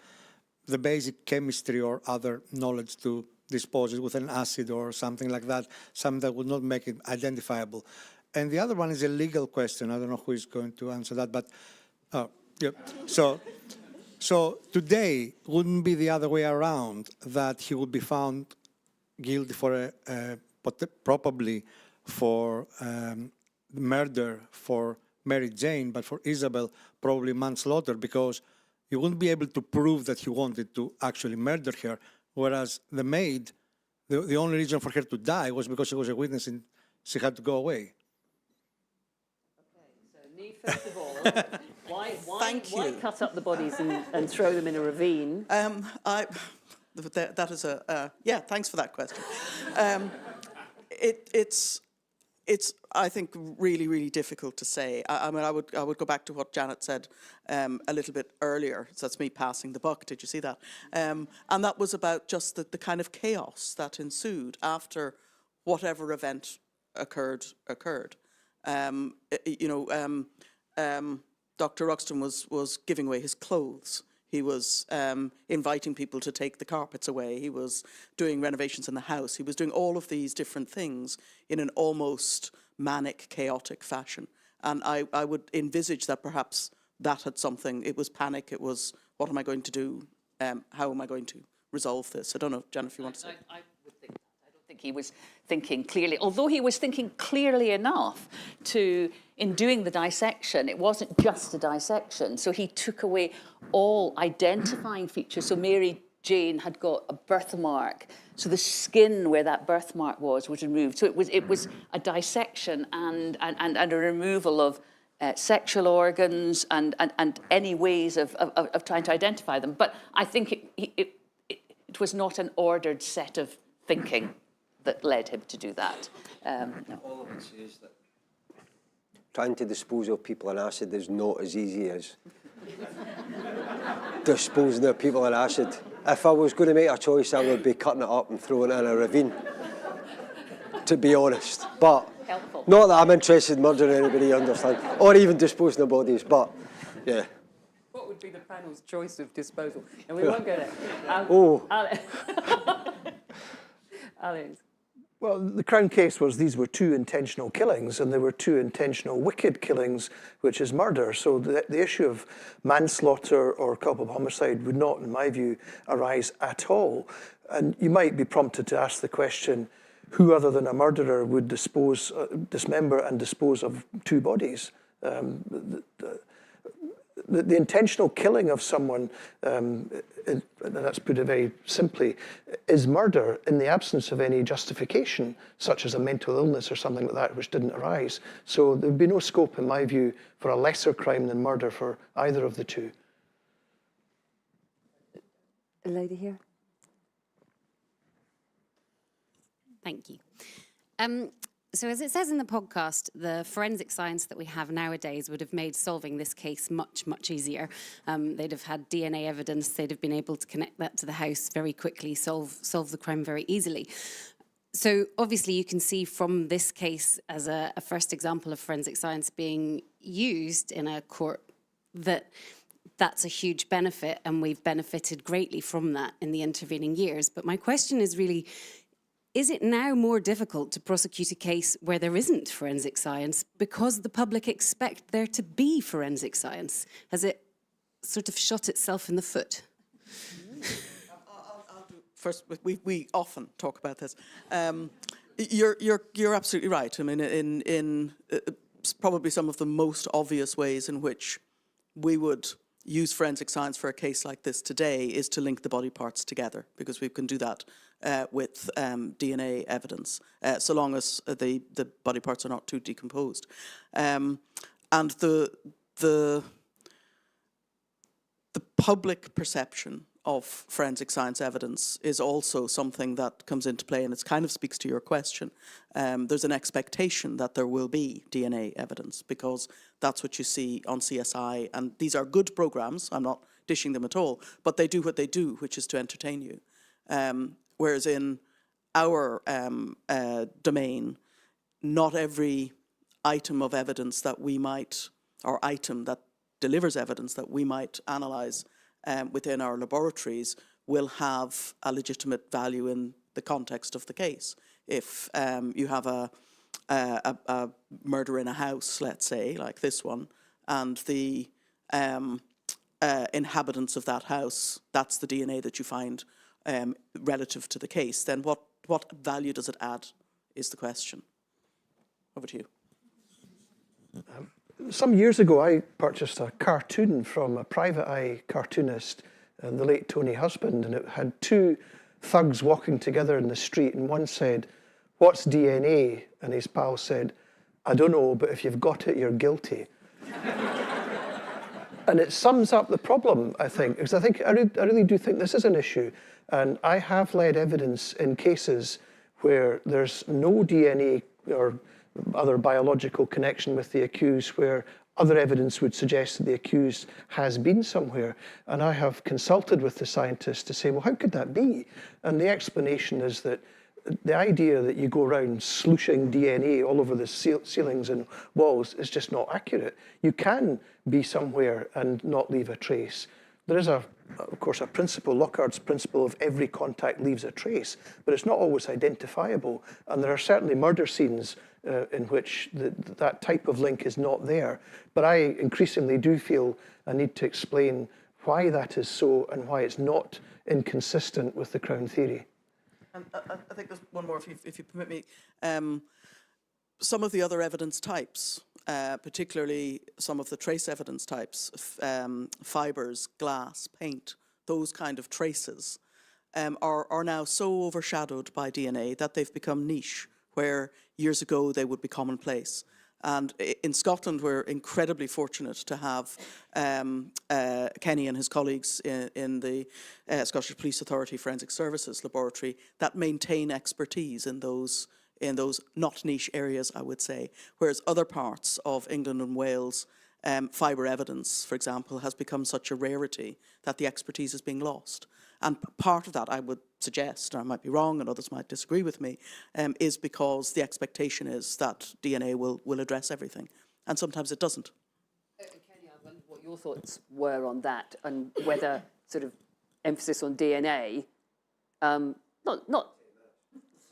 Speaker 15: the basic chemistry or other knowledge to dispose it with an acid or something like that, something that would not make it identifiable. And the other one is a legal question. I don't know who is going to answer that, but yeah. So today wouldn't be the other way around, that he would be found guilty for probably for murder for Mary Jane, but for Isabel probably manslaughter, because you wouldn't be able to prove that he wanted to actually murder her, whereas the maid, the only reason for her to die was because she was a witness and she had to go away.
Speaker 2: Okay, so Niamh, first of all, why cut up the bodies and throw them in a ravine?
Speaker 3: That is thanks for that question. It's I think really, really difficult to say. I mean, I would go back to what Janet said a little bit earlier. So that's me passing the buck. Did you see that? And that was about just the kind of chaos that ensued after whatever event occurred. Dr. Ruxton was giving away his clothes. He was inviting people to take the carpets away. He was doing renovations in the house. He was doing all of these different things in an almost manic, chaotic fashion. And I would envisage that perhaps that had something. It was panic. It was, what am I going to do? How am I going to resolve this? I don't know, Jan, if you want to say.
Speaker 8: I would think that. I don't think he was thinking clearly, although he was thinking clearly enough to, in doing the dissection, it wasn't just a dissection. So he took away all identifying features. So Mary Jane had got a birthmark. So the skin where that birthmark was removed. So it was a dissection and a removal of sexual organs and any ways of trying to identify them. But I think it was not an ordered set of thinking that led him to do that. No.
Speaker 9: All I would say is that trying to dispose of people in acid is not as easy as disposing of people in acid. If I was going to make a choice, I would be cutting it up and throwing it in a ravine, to be honest. But
Speaker 8: helpful.
Speaker 9: Not that I'm interested in murdering anybody, you understand, or even disposing of bodies, but yeah.
Speaker 2: would be the panel's choice of disposal? And we won't go there. Alex.
Speaker 10: Well, the Crown case was these were two intentional killings, and they were two intentional wicked killings, which is murder. So the issue of manslaughter or culpable homicide would not, in my view, arise at all. And you might be prompted to ask the question, who other than a murderer would dismember and dispose of two bodies? The intentional killing of someone, that's put it very simply, is murder in the absence of any justification, such as a mental illness or something like that, which didn't arise. So there would be no scope, in my view, for a lesser crime than murder for either of the two.
Speaker 2: A lady here.
Speaker 16: Thank you. So as it says in the podcast, the forensic science that we have nowadays would have made solving this case much, much easier. They'd have had DNA evidence, they'd have been able to connect that to the house very quickly, solve the crime very easily. So obviously you can see from this case as a first example of forensic science being used in a court that that's a huge benefit, and we've benefited greatly from that in the intervening years. But my question is really, is it now more difficult to prosecute a case where there isn't forensic science because the public expect there to be forensic science? Has it sort of shot itself in the foot?
Speaker 3: I'll do first. We often talk about this. You're absolutely right. I mean, in probably some of the most obvious ways in which we would use forensic science for a case like this today is to link the body parts together, because we can do that with DNA evidence, so long as the body parts are not too decomposed. And the public perception of forensic science evidence is also something that comes into play, and it kind of speaks to your question. There's an expectation that there will be DNA evidence because that's what you see on CSI, and these are good programs. I'm not dishing them at all, but they do what they do, which is to entertain you. Whereas in our domain, not every item of evidence that we might, or item that delivers evidence that we might analyse within our laboratories will have a legitimate value in the context of the case. If you have a murder in a house, let's say, like this one, and the inhabitants of that house, that's the DNA that you find relative to the case, then what value does it add is the question. Over to you.
Speaker 10: Some years ago, I purchased a cartoon from a private eye cartoonist, the late Tony Husband, and it had two thugs walking together in the street, and one said, "What's DNA?" And his pal said, "I don't know, but if you've got it, you're guilty." And it sums up the problem, I think, because I really do think this is an issue. And I have led evidence in cases where there's no DNA or other biological connection with the accused, where other evidence would suggest that the accused has been somewhere. And I have consulted with the scientists to say, well, how could that be? And the explanation is that the idea that you go around slooshing DNA all over the ceilings and walls is just not accurate. You can be somewhere and not leave a trace. There is, of course, a principle, Lockhardt's principle of every contact leaves a trace, but it's not always identifiable. And there are certainly murder scenes in which that type of link is not there. But I increasingly do feel a need to explain why that is so and why it's not inconsistent with the Crown theory.
Speaker 3: And I think there's one more, if you permit me. Some of the other evidence types, particularly some of the trace evidence types, fibres, glass, paint, those kind of traces, are now so overshadowed by DNA that they've become niche, where years ago they would be commonplace. And in Scotland, we're incredibly fortunate to have Kenny and his colleagues in the Scottish Police Authority Forensic Services Laboratory that maintain expertise in those not niche areas, I would say. Whereas other parts of England and Wales, fibre evidence, for example, has become such a rarity that the expertise is being lost. And part of that, I would suggest, and I might be wrong and others might disagree with me, is because the expectation is that DNA will address everything. And sometimes it doesn't.
Speaker 2: Kenny, I wonder what your thoughts were on that, and whether sort of emphasis on DNA,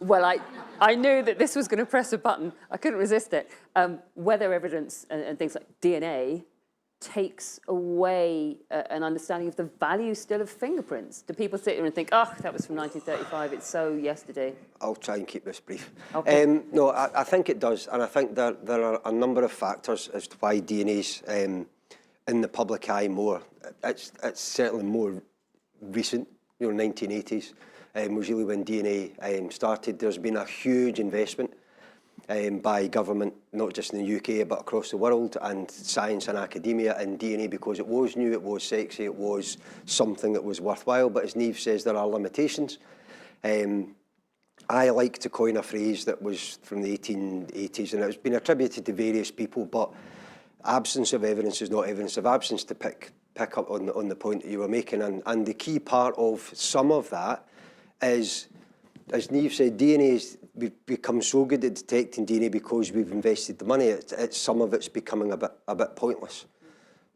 Speaker 2: well, I knew that this was going to press a button. I couldn't resist it. Whether evidence and things like DNA takes away an understanding of the value still of fingerprints. Do people sit here and think, oh, that was from 1935, it's so yesterday?
Speaker 9: I'll try and keep this brief.
Speaker 2: Okay.
Speaker 9: No, I think it does, and I think that there are a number of factors as to why DNA's in the public eye more. It's certainly more recent, 1980s. Was really when DNA started. There's been a huge investment by government, not just in the UK, but across the world, and science and academia in DNA, because it was new, it was sexy, it was something that was worthwhile. But as Niamh says, there are limitations. I like to coin a phrase that was from the 1880s, and it's been attributed to various people, but absence of evidence is not evidence of absence, to pick up on the point that you were making. And the key part of some of that is, as Niamh said, we've become so good at detecting DNA because we've invested the money. Some of it's becoming a bit pointless.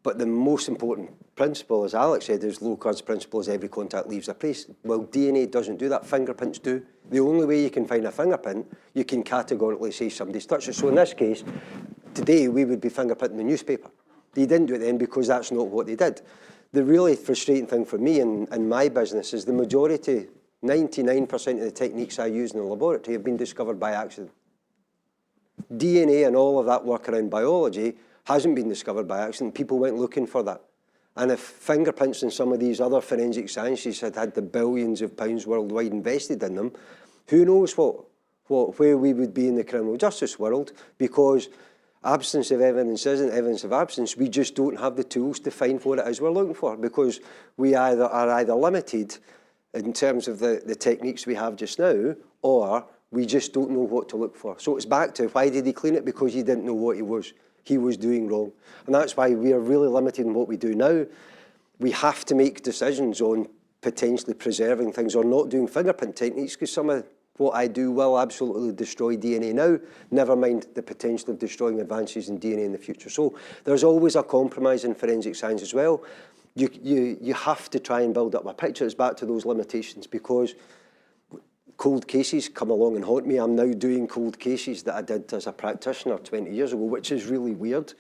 Speaker 9: But the most important principle, as Alex said, is Locard's principle is every contact leaves a trace. Well, DNA doesn't do that. Fingerprints do. The only way you can find a fingerprint, you can categorically say somebody's touched it. So in this case, today we would be fingerprinting the newspaper. They didn't do it then because that's not what they did. The really frustrating thing for me in my business is the majority, 99% of the techniques I use in the laboratory have been discovered by accident. DNA and all of that work around biology hasn't been discovered by accident. People went looking for that. And if fingerprints and some of these other forensic sciences had had the billions of pounds worldwide invested in them, who knows where we would be in the criminal justice world, because absence of evidence isn't evidence of absence. We just don't have the tools to find what it is we're looking for, because we are either limited in terms of the techniques we have just now, or we just don't know what to look for. So it's back to, why did he clean it? Because he didn't know what he was doing wrong. And that's why we are really limited in what we do now. We have to make decisions on potentially preserving things or not doing fingerprint techniques, because some of what I do will absolutely destroy DNA now, never mind the potential of destroying advances in DNA in the future. So there's always a compromise in forensic science as well. You have to try and build up a picture. It's back to those limitations, because cold cases come along and haunt me. I'm now doing cold cases that I did as a practitioner 20 years ago, which is really weird.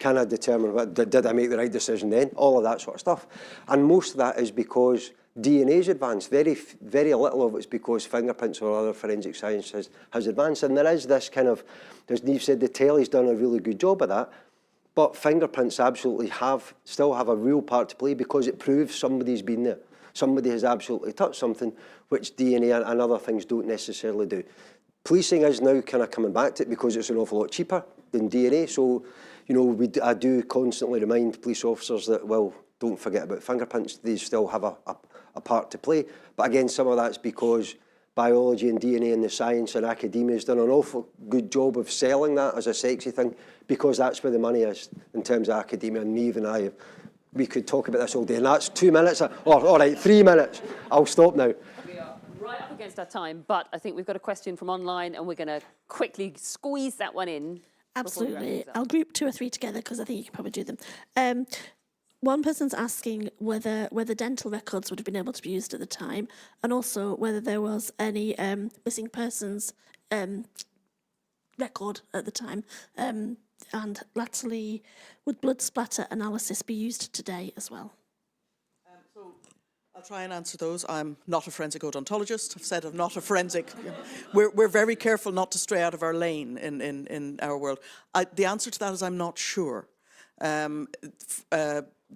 Speaker 9: Can I determine, did I make the right decision then? All of that sort of stuff. And most of that is because DNA's advanced. Very, very little of it's because fingerprints or other forensic science has advanced. And there is this kind of, as Niamh said, the telly's done a really good job of that. But fingerprints absolutely still have a real part to play, because it proves somebody's been there. Somebody has absolutely touched something, which DNA and other things don't necessarily do. Policing is now kind of coming back to it because it's an awful lot cheaper than DNA. So, I do constantly remind police officers that, well, don't forget about fingerprints. They still have a part to play. But again, some of that's because biology and DNA and the science and academia has done an awful good job of selling that as a sexy thing, because that's where the money is in terms of academia. And Niamh and I, we could talk about this all day, and that's 2 minutes, all right, 3 minutes. I'll stop now.
Speaker 2: We are right up against our time, but I think we've got a question from online, and we're going to quickly squeeze that one in.
Speaker 17: Absolutely. I'll group 2 or 3 together because I think you can probably do them. One person's asking whether dental records would have been able to be used at the time, and also whether there was any missing persons record at the time. And lastly, would blood splatter analysis be used today as well?
Speaker 3: So I'll try and answer those. I'm not a forensic odontologist. I've said I'm not a forensic. We're very careful not to stray out of our lane in our world. The answer to that is I'm not sure.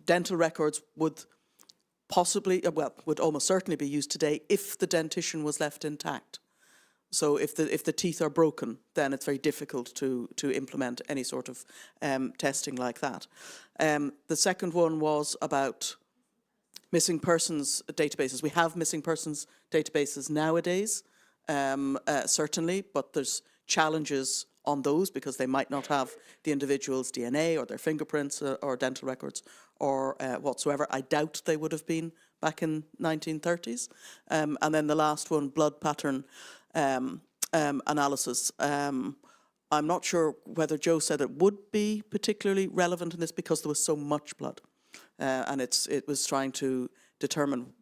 Speaker 3: Dental records would possibly, would almost certainly be used today if the dentition was left intact. So if the teeth are broken, then it's very difficult to implement any sort of testing like that. The second one was about missing persons databases. We have missing persons databases nowadays, certainly, but there's challenges on those because they might not have the individual's DNA or their fingerprints or dental records or whatsoever. I doubt they would have been back in 1930s. And then the last one, blood pattern analysis. I'm not sure whether Joe said it would be particularly relevant in this because there was so much blood. And it was trying to determine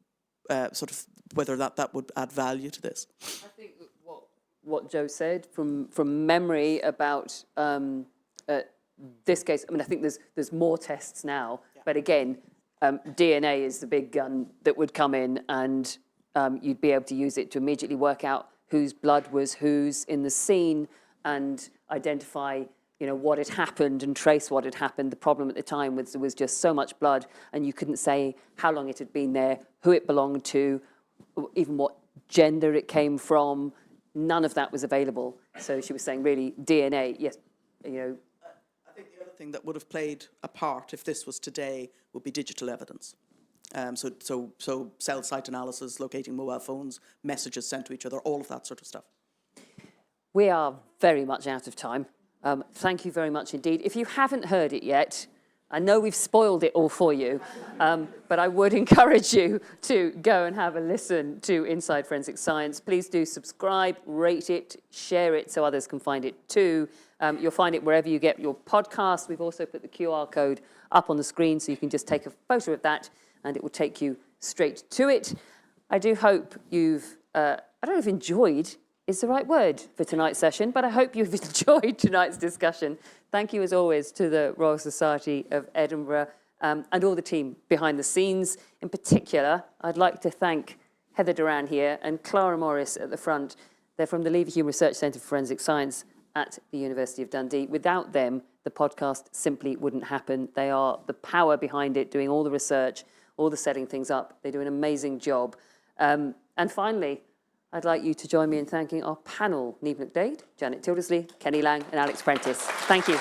Speaker 3: sort of whether that would add value to this.
Speaker 2: I think what Joe said from memory about this case, I mean, I think there's more tests now, but again, DNA is the big gun that would come in, and you'd be able to use it to immediately work out whose blood was whose in the scene and identify, you know, what had happened and trace what had happened. The problem at the time was there was just so much blood and you couldn't say how long it had been there, who it belonged to, even what gender it came from. None of that was available. So she was saying really DNA, yes, you know.
Speaker 3: I think the other thing that would have played a part if this was today would be digital evidence. So cell site analysis, locating mobile phones, messages sent to each other, all of that sort of stuff.
Speaker 2: We are very much out of time. Thank you very much indeed. If you haven't heard it yet, I know we've spoiled it all for you, but I would encourage you to go and have a listen to Inside Forensic Science. Please do subscribe, rate it, share it so others can find it too. You'll find it wherever you get your podcast. We've also put the QR code up on the screen so you can just take a photo of that and it will take you straight to it. I do hope you've, I don't know if enjoyed is the right word for tonight's session, but I hope you've enjoyed tonight's discussion. Thank you, as always, to the Royal Society of Edinburgh and all the team behind the scenes. In particular, I'd like to thank Heather Duran here and Clara Morris at the front. They're from the Leverhulme Research Centre for Forensic Science at the University of Dundee. Without them, the podcast simply wouldn't happen. They are the power behind it, doing all the research, all the setting things up. They do an amazing job. And finally, I'd like you to join me in thanking our panel, Niamh McDade, Janet Tildesley, Kenny Lang, and Alex Prentice. Thank you.